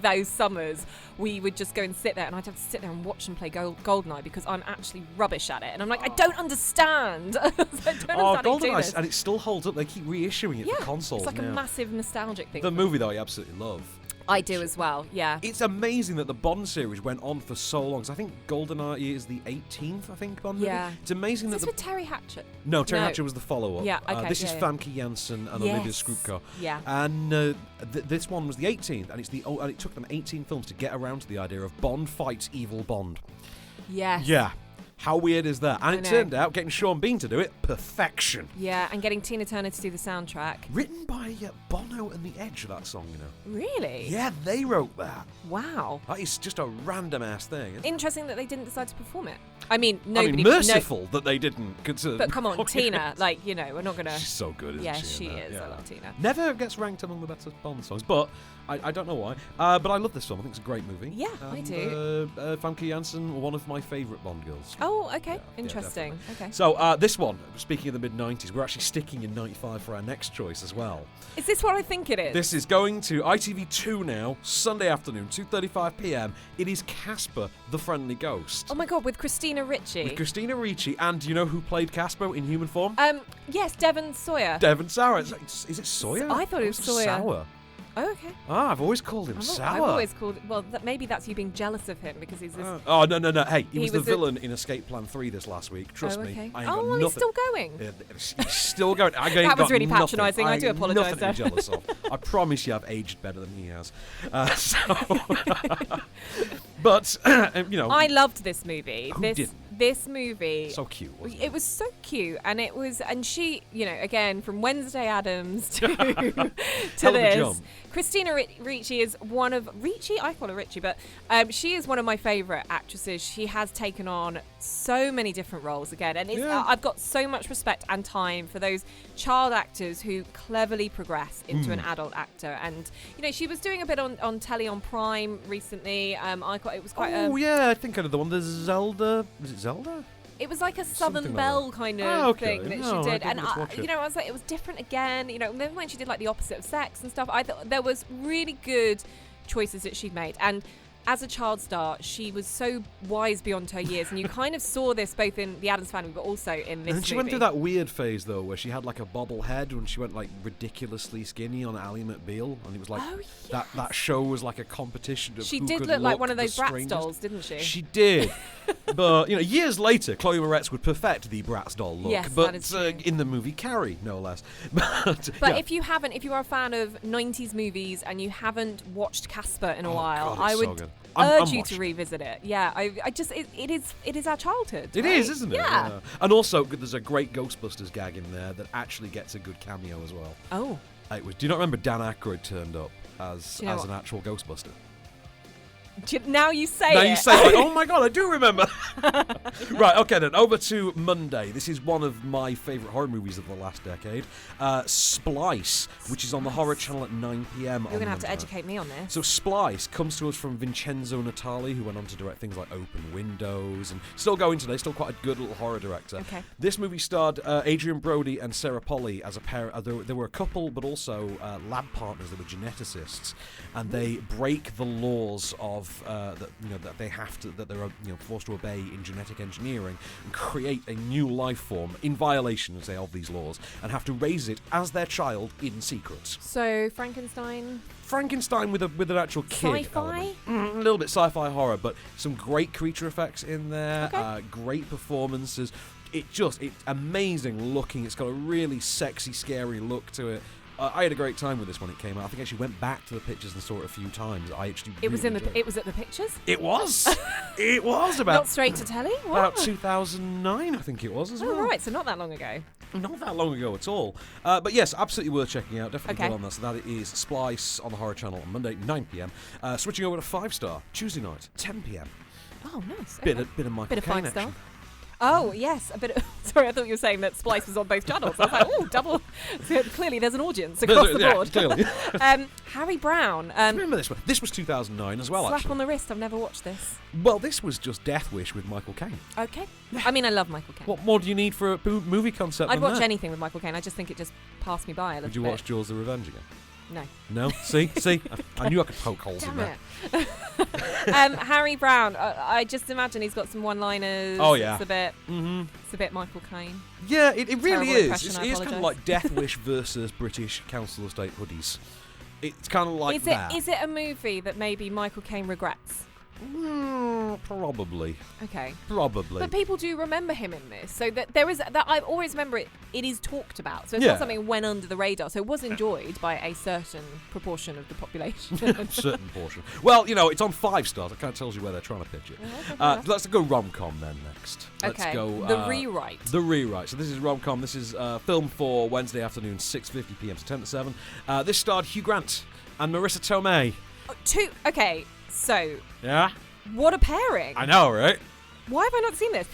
[SPEAKER 2] those summers, we would just go and sit there, and I'd have to sit there and watch them play GoldenEye because I'm actually rubbish at it, and I'm like, I don't understand. I don't understand how to do
[SPEAKER 1] GoldenEye,
[SPEAKER 2] this.
[SPEAKER 1] and it still holds up. They keep reissuing it
[SPEAKER 2] Yeah,
[SPEAKER 1] for consoles
[SPEAKER 2] it's like
[SPEAKER 1] now.
[SPEAKER 2] a massive nostalgic thing.
[SPEAKER 1] The movie, though, I absolutely love.
[SPEAKER 2] I do as well, yeah.
[SPEAKER 1] It's amazing that the Bond series went on for so long. 'Cause I think GoldenEye is the 18th, Bond movie.
[SPEAKER 2] Yeah.
[SPEAKER 1] It's amazing
[SPEAKER 2] Is
[SPEAKER 1] that
[SPEAKER 2] this with Terry Hatcher?
[SPEAKER 1] No, Terry Hatcher was the follow-up.
[SPEAKER 2] Yeah, okay.
[SPEAKER 1] This is
[SPEAKER 2] yeah.
[SPEAKER 1] Famke Janssen and Olivia Skrupko.
[SPEAKER 2] Yeah.
[SPEAKER 1] And this one was the 18th, and and it took them 18 films to get around to the idea of Bond fights evil Bond.
[SPEAKER 2] Yes.
[SPEAKER 1] Yeah. How weird is that? And
[SPEAKER 2] I
[SPEAKER 1] it
[SPEAKER 2] know.
[SPEAKER 1] turned out, getting Sean Bean to do it, perfection.
[SPEAKER 2] Yeah, and getting Tina Turner to do the soundtrack.
[SPEAKER 1] Written by Bono and The Edge, that song, you know.
[SPEAKER 2] Really?
[SPEAKER 1] Yeah, they wrote that.
[SPEAKER 2] Wow.
[SPEAKER 1] That is just a random-ass thing. Isn't it?
[SPEAKER 2] Interesting that they didn't decide to perform it. I mean,
[SPEAKER 1] I mean, merciful that they didn't consider.
[SPEAKER 2] But come on, Tina, like, you know, we're not going to...
[SPEAKER 1] She's so good, isn't
[SPEAKER 2] yeah,
[SPEAKER 1] she?
[SPEAKER 2] she
[SPEAKER 1] in that?
[SPEAKER 2] is.
[SPEAKER 1] Yeah.
[SPEAKER 2] I love Tina.
[SPEAKER 1] Never gets ranked among the better Bond songs, but I don't know why. But I love this film. I think it's a great movie.
[SPEAKER 2] Yeah, I do.
[SPEAKER 1] Famke Janssen, one of my favourite Bond girls.
[SPEAKER 2] Oh, okay.
[SPEAKER 1] Yeah,
[SPEAKER 2] Interesting.
[SPEAKER 1] definitely.
[SPEAKER 2] Okay.
[SPEAKER 1] So this one, speaking of the mid-90s, we're actually sticking in 95 for our next choice as well.
[SPEAKER 2] Is this what I think it is?
[SPEAKER 1] This is going to ITV2 now, Sunday afternoon, 2:35 p.m. It is Casper the Friendly Ghost.
[SPEAKER 2] Oh my God, with Christina Ricci.
[SPEAKER 1] With Christina Ricci, and do you know who played Casper in human form?
[SPEAKER 2] Yes, Devon Sawyer.
[SPEAKER 1] Devon Sawyer. Is it Sawyer?
[SPEAKER 2] I thought it was Sawyer.
[SPEAKER 1] Sour.
[SPEAKER 2] Oh, okay.
[SPEAKER 1] Ah, I've always called him Sour.
[SPEAKER 2] I've always called... Well, maybe that's you being jealous of him because he's this...
[SPEAKER 1] Oh, no. Hey, he was the
[SPEAKER 2] was
[SPEAKER 1] villain in Escape Plan 3 this last week. Trust
[SPEAKER 2] okay.
[SPEAKER 1] me. I ain't
[SPEAKER 2] oh,
[SPEAKER 1] got
[SPEAKER 2] well,
[SPEAKER 1] nothing.
[SPEAKER 2] he's still going.
[SPEAKER 1] He's still going.
[SPEAKER 2] That was really patronising. I do apologise.
[SPEAKER 1] Nothing to be jealous of. I promise you I've aged better than he has. But, you know.
[SPEAKER 2] I loved this movie.
[SPEAKER 1] Who didn't?
[SPEAKER 2] This movie.
[SPEAKER 1] So cute, wasn't
[SPEAKER 2] it was so cute. And it was, and she, you know, again, from Wednesday Addams to,
[SPEAKER 1] Hell of a
[SPEAKER 2] this.
[SPEAKER 1] jump.
[SPEAKER 2] Christina Ricci is one of, I call her Ricci, but she is one of my favourite actresses. She has taken on so many different roles again. And I've got so much respect and time for those child actors who cleverly progress into an adult actor. And, you know, she was doing a bit on telly on Prime recently. It was quite
[SPEAKER 1] yeah, I think I know the one. There's Zelda. Was it Zelda?
[SPEAKER 2] It was like a Southern
[SPEAKER 1] Something like
[SPEAKER 2] Belle
[SPEAKER 1] that.
[SPEAKER 2] kind of
[SPEAKER 1] Okay.
[SPEAKER 2] thing that
[SPEAKER 1] No,
[SPEAKER 2] she
[SPEAKER 1] I
[SPEAKER 2] did,
[SPEAKER 1] didn't
[SPEAKER 2] and
[SPEAKER 1] get to watch it.
[SPEAKER 2] you know, I was like, it was different again. You know, then when she did like the opposite of sex and stuff, I thought there was really good choices that she'd made. And as a child star, she was so wise beyond her years, and you kind of saw this both in The Addams Family, but also in this.
[SPEAKER 1] And she went through that weird phase though, where she had like a bobble head when she went like ridiculously skinny on Ally McBeal, and it was like that show was like a competition of
[SPEAKER 2] She
[SPEAKER 1] who
[SPEAKER 2] did
[SPEAKER 1] could
[SPEAKER 2] look like one
[SPEAKER 1] the
[SPEAKER 2] of those Bratz
[SPEAKER 1] strangest.
[SPEAKER 2] dolls, didn't she?
[SPEAKER 1] She did, but you know, years later, Chloe Moretz would perfect the Bratz doll look.
[SPEAKER 2] Yes,
[SPEAKER 1] but
[SPEAKER 2] that is true.
[SPEAKER 1] in the movie Carrie, no less. But
[SPEAKER 2] yeah. if you are a fan of 90s movies and you haven't watched Casper in a while,
[SPEAKER 1] God, it's
[SPEAKER 2] I would
[SPEAKER 1] so good.
[SPEAKER 2] urge you to revisit it. Yeah, I just it is our childhood.
[SPEAKER 1] It
[SPEAKER 2] right?
[SPEAKER 1] is, isn't it?
[SPEAKER 2] Yeah.
[SPEAKER 1] And also, there's a great Ghostbusters gag in there that actually gets a good cameo as well.
[SPEAKER 2] Oh.
[SPEAKER 1] Do you not remember Dan Aykroyd turned up as
[SPEAKER 2] an
[SPEAKER 1] actual Ghostbuster?
[SPEAKER 2] Now you say
[SPEAKER 1] now
[SPEAKER 2] it.
[SPEAKER 1] You say it, like, oh my god, I do remember. Right, okay then, over to Monday. This is one of my favourite horror movies of the last decade. Splice, which is on the Horror Channel at 9 p.m.
[SPEAKER 2] You're going to have to educate me on this.
[SPEAKER 1] So Splice comes to us from Vincenzo Natali, who went on to direct things like Open Windows, and still going today, still quite a good little horror director.
[SPEAKER 2] Okay.
[SPEAKER 1] This movie starred Adrian Brody and Sarah Polly as a pair. They were a couple, but also lab partners. They were geneticists, and they break the laws of that they have to, that they're forced to obey in genetic engineering, and create a new life form in violation, say, of these laws, and have to raise it as their child in secret.
[SPEAKER 2] So Frankenstein
[SPEAKER 1] with an actual kid.
[SPEAKER 2] Sci-fi?
[SPEAKER 1] A little bit sci-fi horror, but some great creature effects in there.
[SPEAKER 2] Okay.
[SPEAKER 1] Great performances. It's amazing looking. It's got a really sexy, scary look to it. I had a great time with this when it came out. I think I actually went back to the pictures and saw it a few times. It was
[SPEAKER 2] at the pictures?
[SPEAKER 1] It was. It was about
[SPEAKER 2] not straight to telly? What?
[SPEAKER 1] About 2009, I think it was as well.
[SPEAKER 2] Oh right, so not that long ago.
[SPEAKER 1] Not that long ago at all. But yes, absolutely worth checking out. Definitely
[SPEAKER 2] okay.
[SPEAKER 1] Get on that. So that is Splice on the Horror Channel on Monday, 9 p.m. Switching over to 5 Star, Tuesday night, 10 p.m.
[SPEAKER 2] Oh, nice.
[SPEAKER 1] Bit of Michael Caine
[SPEAKER 2] 5 Star.
[SPEAKER 1] action.
[SPEAKER 2] Oh, yes. A bit of, sorry, I thought you were saying that Splice was on both channels. I was like, oh, double. So clearly there's an audience across the board.
[SPEAKER 1] Clearly.
[SPEAKER 2] Harry Brown.
[SPEAKER 1] Remember this one? This was 2009 as well,
[SPEAKER 2] Slap
[SPEAKER 1] actually.
[SPEAKER 2] on the wrist. I've never watched this.
[SPEAKER 1] Well, this was just Death Wish with Michael Caine.
[SPEAKER 2] Okay. I mean, I love Michael Caine.
[SPEAKER 1] What more do you need for a movie concept
[SPEAKER 2] I'd
[SPEAKER 1] than
[SPEAKER 2] watch
[SPEAKER 1] that?
[SPEAKER 2] anything with Michael Caine. I just think it just passed me by a little bit.
[SPEAKER 1] Would you watch Jaws the Revenge again?
[SPEAKER 2] No.
[SPEAKER 1] No? See? I knew I could poke holes in
[SPEAKER 2] Damn
[SPEAKER 1] that.
[SPEAKER 2] it. Harry Brown. I just imagine he's got some one-liners.
[SPEAKER 1] Oh, yeah.
[SPEAKER 2] It's a bit Michael Caine.
[SPEAKER 1] Yeah, it really is. It is kind of like Death Wish versus British Council Estate hoodies. It's kind of like that.
[SPEAKER 2] Is it a movie that maybe Michael Caine regrets?
[SPEAKER 1] Probably.
[SPEAKER 2] Okay.
[SPEAKER 1] Probably.
[SPEAKER 2] But people do remember him in this, so that there is that. I always remember it. It is talked about, so it's not something that went under the radar. So it was enjoyed by a certain proportion of the population.
[SPEAKER 1] Certain portion. Well, it's on 5 stars. It kind of tells you where they're trying to pitch it. Let's go rom-com then next.
[SPEAKER 2] Okay.
[SPEAKER 1] Let's go
[SPEAKER 2] The Rewrite.
[SPEAKER 1] The Rewrite. So this is rom-com. This is film for Wednesday afternoon, 6:50 p.m. to 10 to 7. This starred Hugh Grant and Marissa Tomei.
[SPEAKER 2] Okay. So.
[SPEAKER 1] Yeah.
[SPEAKER 2] What a pairing!
[SPEAKER 1] I know, right?
[SPEAKER 2] Why have I not seen this?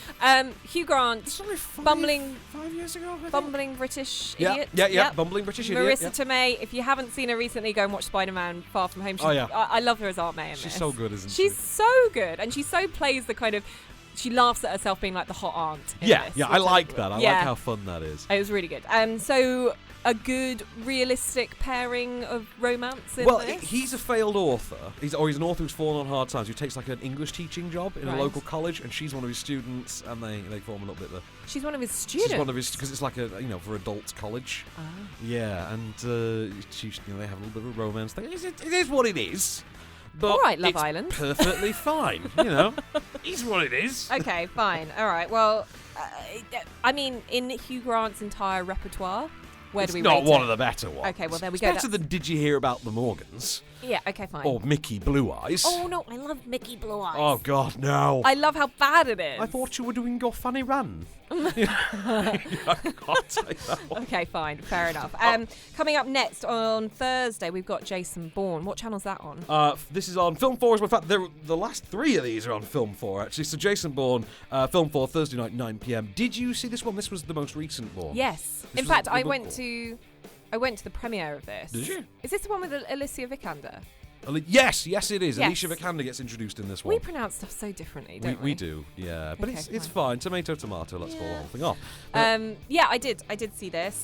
[SPEAKER 2] Hugh Grant, bumbling
[SPEAKER 1] 5 years ago,
[SPEAKER 2] bumbling British
[SPEAKER 1] idiot. Yeah, bumbling British idiot.
[SPEAKER 2] Marissa Tomei. If you haven't seen her recently, go and watch Spider-Man: Far From Home. I love her as Aunt May in this.
[SPEAKER 1] She's so good, isn't she?
[SPEAKER 2] She's so good, and she so plays the kind of. She laughs at herself being like the hot aunt.
[SPEAKER 1] Yeah, I like that. I like how fun that is.
[SPEAKER 2] It was really good. So a good realistic pairing of romance in this?
[SPEAKER 1] He's a failed author. He's an author who's fallen on hard times, who takes like an English teaching job in a local college, and she's one of his students, and they form a little bit of
[SPEAKER 2] She's one of his students?
[SPEAKER 1] She's one of his, because it's like a, for adults college.
[SPEAKER 2] Oh.
[SPEAKER 1] Yeah, and they have a little bit of a romance thing. It is what it is. But
[SPEAKER 2] all right, Love
[SPEAKER 1] it's
[SPEAKER 2] Island.
[SPEAKER 1] Perfectly fine, It's what it is.
[SPEAKER 2] Okay, fine. All right. Well, I mean, in Hugh Grant's entire repertoire, where do we rate it?
[SPEAKER 1] It's not one of the better ones.
[SPEAKER 2] Okay, well, there we
[SPEAKER 1] it's
[SPEAKER 2] go.
[SPEAKER 1] Better than Did You Hear About the Morgans?
[SPEAKER 2] Yeah, okay, fine.
[SPEAKER 1] Or Mickey Blue Eyes.
[SPEAKER 2] Oh, no, I love Mickey Blue Eyes.
[SPEAKER 1] Oh, God, no.
[SPEAKER 2] I love how bad it is.
[SPEAKER 1] I thought you were doing your funny run. I can't say that one.
[SPEAKER 2] Okay, fine. Fair enough. Coming up next on Thursday, we've got Jason Bourne. What channel's that on?
[SPEAKER 1] This is on Film 4. In fact, the last 3 of these are on Film 4, actually. So Jason Bourne, Film 4, Thursday night, 9 p.m. Did you see this one? This was the most recent Bourne.
[SPEAKER 2] Yes. In fact, I went to the premiere of this.
[SPEAKER 1] Did you?
[SPEAKER 2] Is this the one with Alicia Vikander?
[SPEAKER 1] Yes, it is.
[SPEAKER 2] Yes.
[SPEAKER 1] Alicia Vikander gets introduced in this one.
[SPEAKER 2] We pronounce stuff so differently, don't we?
[SPEAKER 1] We do, yeah. But
[SPEAKER 2] Okay,
[SPEAKER 1] it's fine. Tomato, tomato. Let's call the whole thing off.
[SPEAKER 2] Yeah, I did see this.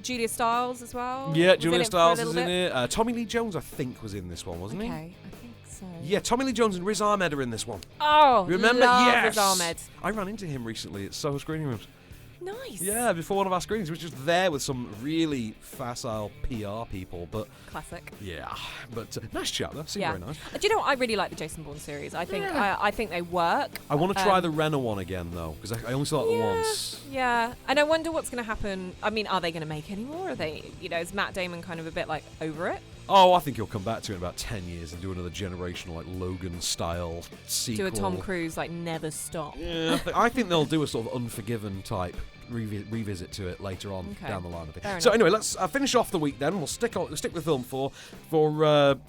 [SPEAKER 2] Julia Stiles as well.
[SPEAKER 1] Yeah,
[SPEAKER 2] was
[SPEAKER 1] Julia Stiles is in
[SPEAKER 2] bit.
[SPEAKER 1] it. Tommy Lee Jones, I think, was in this one, wasn't he?
[SPEAKER 2] Okay, I think so.
[SPEAKER 1] Yeah, Tommy Lee Jones and Riz Ahmed are in this one.
[SPEAKER 2] Oh,
[SPEAKER 1] remember?
[SPEAKER 2] love
[SPEAKER 1] Yes.
[SPEAKER 2] Riz Ahmed.
[SPEAKER 1] I ran into him recently at Soho Screening Rooms.
[SPEAKER 2] Nice.
[SPEAKER 1] Yeah, before one of our screenings. He was just there with some really facile PR people, but...
[SPEAKER 2] Classic.
[SPEAKER 1] Yeah, but nice chat, though. Seemed very nice.
[SPEAKER 2] Do you know what? I really like the Jason Bourne series. I think I think they work.
[SPEAKER 1] I want to try the Renner one again, though, because I only saw it once.
[SPEAKER 2] Yeah, and I wonder what's going to happen. I mean, are they going to make any more? Are they, is Matt Damon kind of a bit like over it?
[SPEAKER 1] Oh, I think he'll come back to it in about 10 years and do another generational, like, Logan-style sequel.
[SPEAKER 2] Do a Tom Cruise, like, never stop.
[SPEAKER 1] Yeah, I think they'll do a sort of Unforgiven type revisit to it later on down the line a bit. So anyway, let's finish off the week then. We'll stick with film for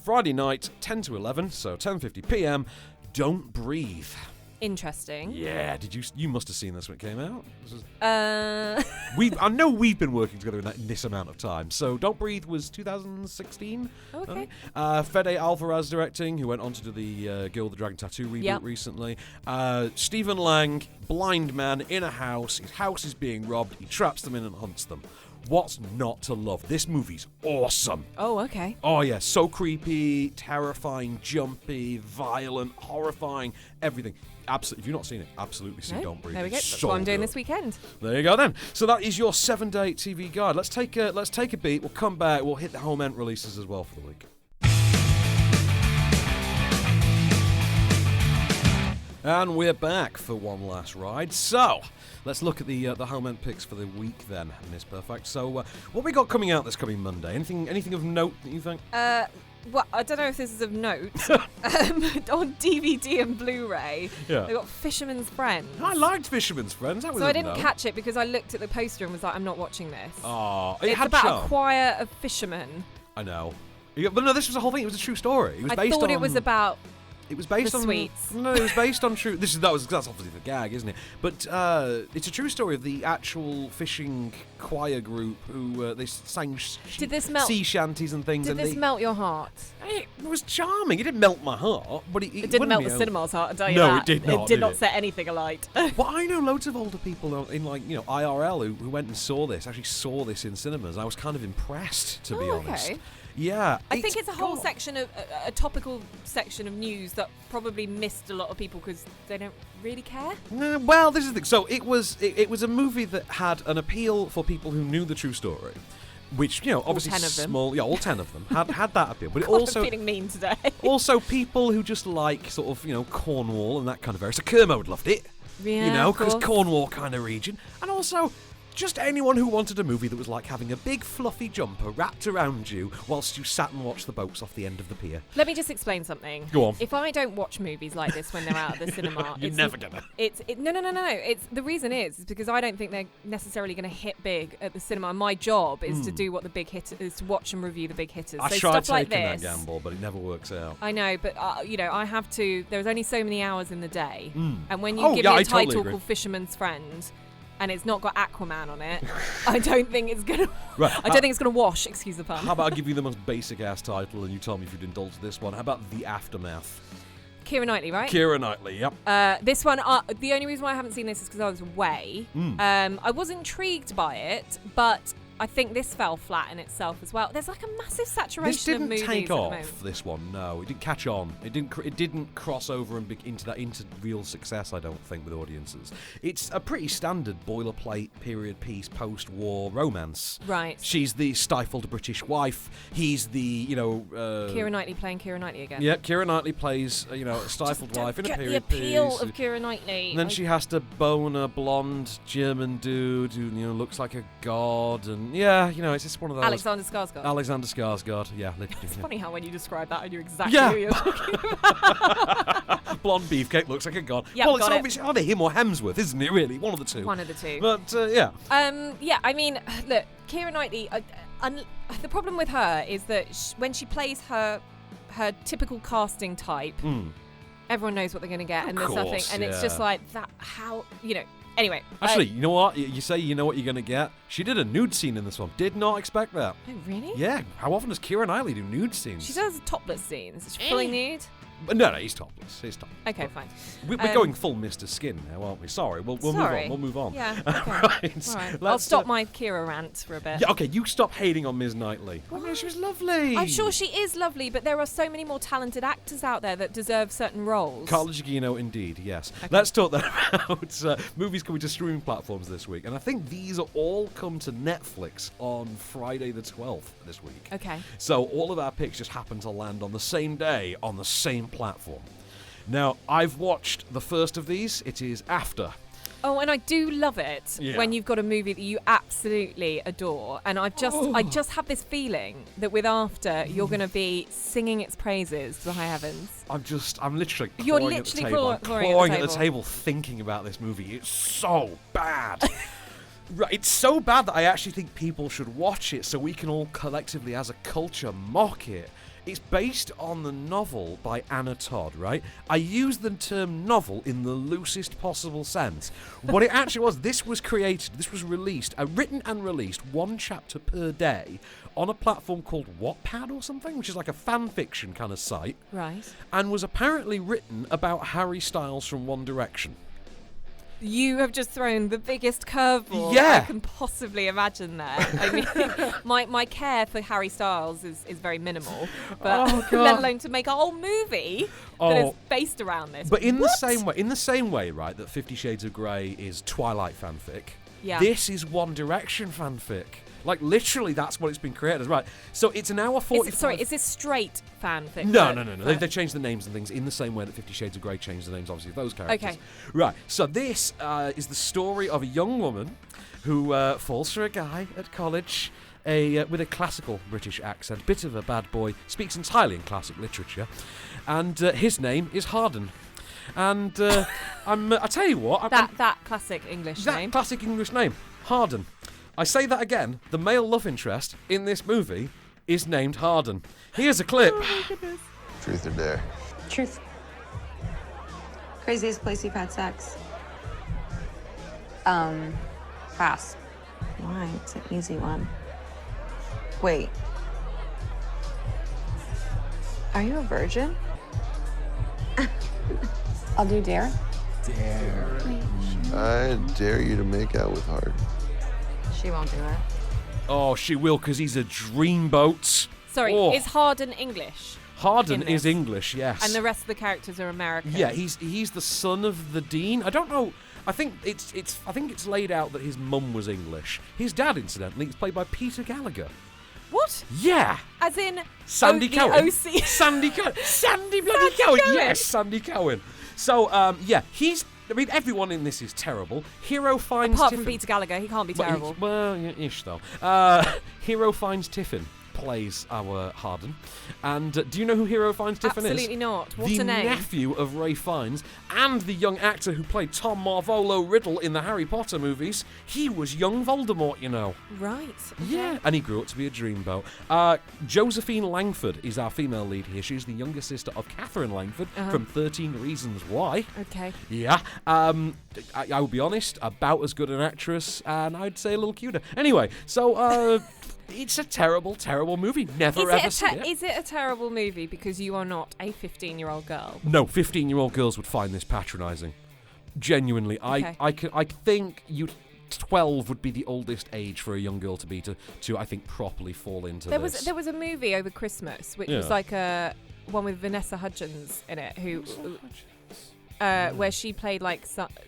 [SPEAKER 1] Friday night, 10 to 11, so 10:50 p.m. Don't Breathe.
[SPEAKER 2] Interesting.
[SPEAKER 1] Yeah, you must have seen this when it came out.
[SPEAKER 2] I
[SPEAKER 1] know we've been working together in this amount of time. So Don't Breathe was 2016.
[SPEAKER 2] Okay.
[SPEAKER 1] Fede Alvarez directing, who went on to do the Girl with the Dragon Tattoo reboot recently. Stephen Lang, blind man in a house. His house is being robbed. He traps them in and hunts them. What's not to love? This movie's awesome.
[SPEAKER 2] Oh, okay.
[SPEAKER 1] Oh, yeah. So creepy, terrifying, jumpy, violent, horrifying, everything. Absolutely. If you've not seen it, absolutely see Don't Breathe.
[SPEAKER 2] There we go.
[SPEAKER 1] It's
[SPEAKER 2] That's
[SPEAKER 1] so
[SPEAKER 2] what I'm doing
[SPEAKER 1] good.
[SPEAKER 2] this weekend.
[SPEAKER 1] There you go then. So that is your 7-day TV guide. Let's take a beat. We'll come back. We'll hit the home end releases as well for the week. And we're back for one last ride. So let's look at the home end picks for the week then, Miss Perfect. So what we got coming out this coming Monday? Anything of note that you think?
[SPEAKER 2] Well, I don't know if this is of note. On DVD and Blu-ray, they got Fisherman's Friends.
[SPEAKER 1] I liked Fisherman's Friends. That was
[SPEAKER 2] so I didn't catch it because I looked at the poster and was like, I'm not watching this.
[SPEAKER 1] Oh,
[SPEAKER 2] it's about a choir of fishermen.
[SPEAKER 1] I know. But no, this was the whole thing. It was a true story. It was based on...
[SPEAKER 2] it was about...
[SPEAKER 1] It was based
[SPEAKER 2] the
[SPEAKER 1] on
[SPEAKER 2] sweets.
[SPEAKER 1] No, it was based on true. That's obviously the gag, isn't it? But it's a true story of the actual fishing choir group who they sang sea shanties and things.
[SPEAKER 2] Did this melt your heart?
[SPEAKER 1] It was charming. It didn't melt my heart, but it
[SPEAKER 2] didn't melt the cinema's heart. I tell you
[SPEAKER 1] no,
[SPEAKER 2] that.
[SPEAKER 1] It did not.
[SPEAKER 2] It did not set anything alight.
[SPEAKER 1] Well, I know loads of older people in IRL who went and saw this in cinemas. I was kind of impressed, to be honest.
[SPEAKER 2] Okay.
[SPEAKER 1] Yeah,
[SPEAKER 2] I think it's a whole section of a topical section of news that probably missed a lot of people because they don't really care.
[SPEAKER 1] No, well, this is the thing. So it was a movie that had an appeal for people who knew the true story, which obviously
[SPEAKER 2] all 10 of them.
[SPEAKER 1] Small. Yeah, all 10 of them had that appeal. But
[SPEAKER 2] God,
[SPEAKER 1] it also
[SPEAKER 2] I'm feeling mean today.
[SPEAKER 1] Also, people who just like sort of Cornwall and that kind of area. So Kermode loved it.
[SPEAKER 2] Yeah,
[SPEAKER 1] because Cornwall kind of region, and also. Just anyone who wanted a movie that was like having a big fluffy jumper wrapped around you whilst you sat and watched the boats off the end of the pier.
[SPEAKER 2] Let me just explain something.
[SPEAKER 1] Go on.
[SPEAKER 2] If I don't watch movies like this when they're out of the cinema,
[SPEAKER 1] you're never gonna.
[SPEAKER 2] No. It's the reason is because I don't think they're necessarily going to hit big at the cinema. My job is to do what the big hitters is, to watch and review the big hitters.
[SPEAKER 1] I
[SPEAKER 2] so
[SPEAKER 1] tried
[SPEAKER 2] stuff
[SPEAKER 1] taking
[SPEAKER 2] like this,
[SPEAKER 1] that gamble, but it never works out.
[SPEAKER 2] I know, but I have to. There's only so many hours in the day, and when you give me
[SPEAKER 1] I
[SPEAKER 2] a title
[SPEAKER 1] totally
[SPEAKER 2] called Fisherman's Friend. And it's not got Aquaman on it. I don't think it's gonna.
[SPEAKER 1] Right,
[SPEAKER 2] I don't think it's gonna wash. Excuse the pun.
[SPEAKER 1] How about I give you the most basic ass title, and you tell me if you'd indulge this one? How about The Aftermath?
[SPEAKER 2] Keira Knightley, right?
[SPEAKER 1] Keira Knightley, yep.
[SPEAKER 2] This one, the only reason why I haven't seen this is because I was away. I was intrigued by it, but I think this fell flat in itself as well. There's like a massive saturation of movies
[SPEAKER 1] This didn't take off,
[SPEAKER 2] moment.
[SPEAKER 1] this one, no. It didn't catch on. It didn't cross over and into real success, I don't think, with audiences. It's a pretty standard boilerplate period piece post-war romance.
[SPEAKER 2] Right.
[SPEAKER 1] She's the stifled British wife. He's the,
[SPEAKER 2] Keira Knightley playing Keira Knightley again.
[SPEAKER 1] Yeah, Keira Knightley plays, a stifled wife in a period
[SPEAKER 2] piece. The appeal
[SPEAKER 1] piece.
[SPEAKER 2] of Keira Knightley.
[SPEAKER 1] And then she has to bone a blonde German dude who, looks like a god. And it's just one of those.
[SPEAKER 2] Alexander Skarsgård.
[SPEAKER 1] Alexander Skarsgård, yeah.
[SPEAKER 2] It's funny how when you describe that, I knew exactly who you're talking about.
[SPEAKER 1] Blonde beefcake looks like a god.
[SPEAKER 2] Yep,
[SPEAKER 1] well, it's obviously either him or Hemsworth, isn't it, really? One of the two.
[SPEAKER 2] One of the two.
[SPEAKER 1] But, yeah.
[SPEAKER 2] I mean, look, Keira Knightley, the problem with her is that when she plays her typical casting type, everyone knows what they're going to get. And there's nothing. And it's just like that, how, Anyway.
[SPEAKER 1] Actually, you know what? You say you know what you're going to get? She did a nude scene in this one. Did not expect that.
[SPEAKER 2] Oh, really?
[SPEAKER 1] Yeah. How often does Keira Knightley do nude scenes?
[SPEAKER 2] She does topless scenes. Is she fully nude?
[SPEAKER 1] No, he's topless. He's topless.
[SPEAKER 2] Okay, fine.
[SPEAKER 1] We're going full Mr. Skin now, aren't we? Sorry, we'll move on. We'll move on.
[SPEAKER 2] Yeah. Okay. All right. I'll stop my Keira rant for a bit.
[SPEAKER 1] Yeah. Okay. You stop hating on Ms. Knightley. Oh, she was lovely.
[SPEAKER 2] I'm sure she is lovely, but there are so many more talented actors out there that deserve certain roles.
[SPEAKER 1] Carla Gugino, indeed. Yes. Okay. Let's talk then about movies coming to streaming platforms this week, and I think these are all come to Netflix on Friday the 12th this week.
[SPEAKER 2] Okay.
[SPEAKER 1] So all of our picks just happen to land on the same day on the same platform. Now, I've watched the first of these. It is After.
[SPEAKER 2] Oh, and I do love it when you've got a movie that you absolutely adore. And I just have this feeling that with After, you're going to be singing its praises to the high heavens.
[SPEAKER 1] I'm literally
[SPEAKER 2] You're
[SPEAKER 1] clawing
[SPEAKER 2] literally
[SPEAKER 1] at the table. I'm
[SPEAKER 2] clawing
[SPEAKER 1] clawing
[SPEAKER 2] at the
[SPEAKER 1] at the table thinking about this movie. It's so bad. Right, it's so bad that I actually think people should watch it so we can all collectively, as a culture, mock it. It's based on the novel by Anna Todd, right? I use the term novel in the loosest possible sense. What it actually was, this was released, written and released, one chapter per day on a platform called Wattpad or something, which is like a fan fiction kind of site.
[SPEAKER 2] Right.
[SPEAKER 1] And was apparently written about Harry Styles from One Direction.
[SPEAKER 2] You have just thrown the biggest curveball I can possibly imagine there. I mean, my care for Harry Styles is very minimal, but let alone to make a whole movie that is based around this.
[SPEAKER 1] But in the same way, right, that 50 Shades of Grey is Twilight fanfic, this is One Direction fanfic. Like, literally, that's what it's been created as, right? So it's an hour 45...
[SPEAKER 2] is this straight fanfic?
[SPEAKER 1] No. They changed the names and things in the same way that 50 Shades of Grey changed the names, obviously, of those characters.
[SPEAKER 2] Okay.
[SPEAKER 1] Right, so this is the story of a young woman who falls for a guy at college with a classical British accent, bit of a bad boy, speaks entirely in classic literature, and his name is Harden. And I tell you what...
[SPEAKER 2] That classic English name.
[SPEAKER 1] That classic English name, Harden. I say that again, the male love interest in this movie is named Harden. Here's a clip.
[SPEAKER 2] Oh my goodness.
[SPEAKER 11] Truth or dare?
[SPEAKER 12] Truth. Craziest place you've had sex? Pass. Why? It's an easy one. Wait. Are you a virgin? I'll do dare.
[SPEAKER 11] Dare. I dare you to make out with Harden.
[SPEAKER 12] She won't do it.
[SPEAKER 1] Oh, she will, because he's a dreamboat.
[SPEAKER 2] Sorry, is Harden English?
[SPEAKER 1] Harden is English, yes.
[SPEAKER 2] And the rest of the characters are American.
[SPEAKER 1] Yeah, he's the son of the dean. I don't know. I think it's laid out that his mum was English. His dad, incidentally, is played by Peter Gallagher.
[SPEAKER 2] What?
[SPEAKER 1] Yeah.
[SPEAKER 2] As in
[SPEAKER 1] Sandy Cohen.
[SPEAKER 2] OC.
[SPEAKER 1] Sandy Cohen. Sandy bloody Cohen. Yes, Sandy Cohen. So he's. I mean, everyone in this is terrible. Hero finds
[SPEAKER 2] Apart from Peter Gallagher, he can't be terrible.
[SPEAKER 1] Well, ish though. Hero finds Tiffin plays our Harden. And do you know who Hero finds Tiffin is?
[SPEAKER 2] Absolutely not. What a name.
[SPEAKER 1] The nephew of Ray Fiennes and the young actor who played Tom Marvolo Riddle in the Harry Potter movies. He was young Voldemort, you know.
[SPEAKER 2] Right. Okay.
[SPEAKER 1] Yeah, and he grew up to be a dreamboat. Josephine Langford is our female lead here. She's the younger sister of Catherine Langford from 13 Reasons Why.
[SPEAKER 2] Okay.
[SPEAKER 1] Yeah. I will be honest, about as good an actress, and I'd say a little cuter. Anyway, so... It's a terrible, terrible movie. Never ever see it.
[SPEAKER 2] Is it a terrible movie because you are not a 15-year-old girl?
[SPEAKER 1] No, 15-year-old girls would find this patronising. Genuinely.
[SPEAKER 2] Okay.
[SPEAKER 1] I think 12 would be the oldest age for a young girl to be to I think properly fall into this.
[SPEAKER 2] There was a movie over Christmas which was like a one with Vanessa Hudgens in it where she played like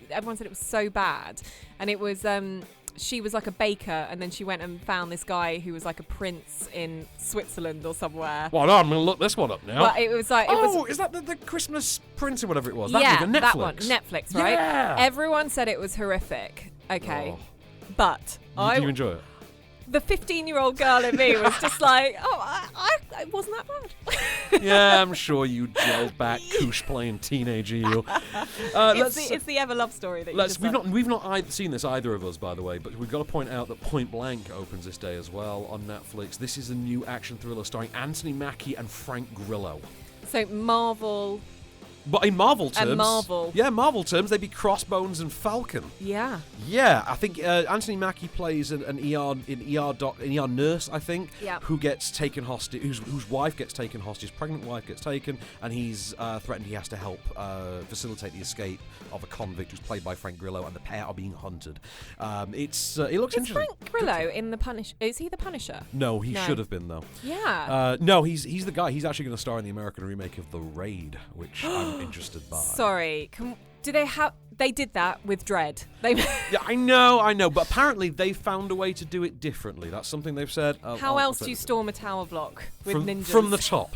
[SPEAKER 2] everyone said it was so bad, and it was she was like a baker, and then she went and found this guy who was like a prince in Switzerland or somewhere.
[SPEAKER 1] Well, no, I'm going to look this one up now.
[SPEAKER 2] But it was like...
[SPEAKER 1] is that the Christmas Prince or whatever it was?
[SPEAKER 2] Yeah,
[SPEAKER 1] that
[SPEAKER 2] that one. Netflix, right?
[SPEAKER 1] Yeah.
[SPEAKER 2] Everyone said it was horrific. Okay.
[SPEAKER 1] Oh.
[SPEAKER 2] But...
[SPEAKER 1] Do you enjoy it?
[SPEAKER 2] The 15-year-old girl in me was just like, it wasn't that bad.
[SPEAKER 1] Yeah, I'm sure you gelled back, koosh playing teenager you.
[SPEAKER 2] It's the ever love story that
[SPEAKER 1] we've not seen this, either of us, by the way, but we've got to point out that Point Blank opens this day as well on Netflix. This is a new action thriller starring Anthony Mackie and Frank Grillo.
[SPEAKER 2] So Marvel...
[SPEAKER 1] But in Marvel terms...
[SPEAKER 2] And Marvel.
[SPEAKER 1] Yeah, Marvel terms, they'd be Crossbones and Falcon.
[SPEAKER 2] Yeah.
[SPEAKER 1] Yeah, I think Anthony Mackie plays an ER nurse, I think, who gets taken hostage, whose wife gets taken hostage, pregnant wife gets taken, and he's threatened he has to help facilitate the escape of a convict who's played by Frank Grillo, and the pair are being hunted. It looks interesting.
[SPEAKER 2] Is Frank Grillo in The Punisher? Is he the Punisher?
[SPEAKER 1] No, he should have been, though.
[SPEAKER 2] Yeah.
[SPEAKER 1] No, he's the guy. He's actually going to star in the American remake of The Raid, which I'm interested by.
[SPEAKER 2] Sorry, They did that with Dread.
[SPEAKER 1] Yeah, I know, but apparently they found a way to do it differently. That's something they've said.
[SPEAKER 2] How else do you storm a tower block with ninjas?
[SPEAKER 1] From the top.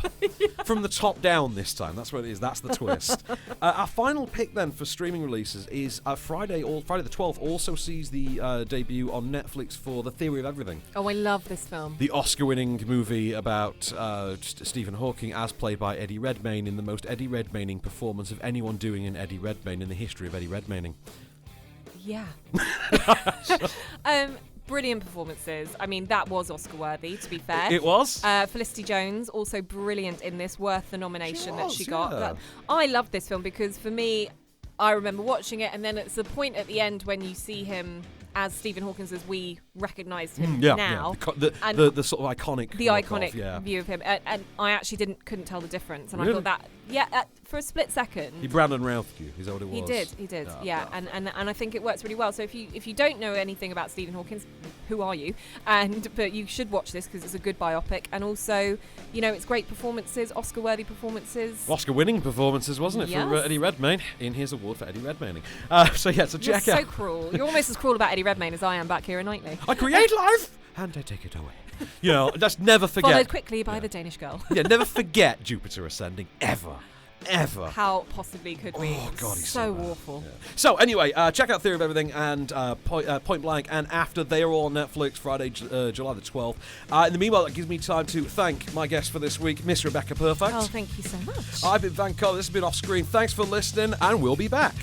[SPEAKER 1] From the top down this time. That's what it is. That's the twist. Our final pick then for streaming releases is Friday the 12th also sees the debut on Netflix for The Theory of Everything.
[SPEAKER 2] Oh, I love this film.
[SPEAKER 1] The Oscar-winning movie about Stephen Hawking as played by Eddie Redmayne in the most Eddie Redmayning performance of anyone doing an Eddie Redmayne in the history of Eddie Redmayning.
[SPEAKER 2] Yeah. Brilliant performances. I mean, that was Oscar-worthy, to be fair.
[SPEAKER 1] It was.
[SPEAKER 2] Felicity Jones, also brilliant in this, worth the nomination that she got.
[SPEAKER 1] Yeah.
[SPEAKER 2] But I love this film because, for me, I remember watching it, and then it's the point at the end when you see him as Stephen Hawking as we recognised him now.
[SPEAKER 1] Yeah. The sort of iconic
[SPEAKER 2] view of him. And I actually couldn't tell the difference. And
[SPEAKER 1] really?
[SPEAKER 2] I thought for a split second.
[SPEAKER 1] He Brandon Routh you, is that what it was?
[SPEAKER 2] He did. Yeah. And I think it works really well. So if you don't know anything about Stephen Hawking, who are you? But you should watch this because it's a good biopic. And also, it's great performances, Oscar-worthy performances.
[SPEAKER 1] Oscar-winning performances, wasn't it,
[SPEAKER 2] yes.
[SPEAKER 1] for Eddie Redmayne in his award for Eddie Redmayning. So check out.
[SPEAKER 2] You're so cruel. You're almost as cruel about Eddie Redmayne as I am back here in Knightley.
[SPEAKER 1] I create life and I take it away. Just never forget.
[SPEAKER 2] Followed quickly by the Danish girl.
[SPEAKER 1] Never forget Jupiter Ascending ever.
[SPEAKER 2] How possibly could we?
[SPEAKER 1] Oh God, he's
[SPEAKER 2] so awful.
[SPEAKER 1] Yeah. So anyway, check out Theory of Everything and Point Blank and After. They are all on Netflix Friday, July the 12th. In the meanwhile, that gives me time to thank my guest for this week, Miss Rebecca Perfect.
[SPEAKER 2] Oh, thank you so much.
[SPEAKER 1] I've been Van Cole. This has been Off Screen. Thanks for listening, and we'll be back.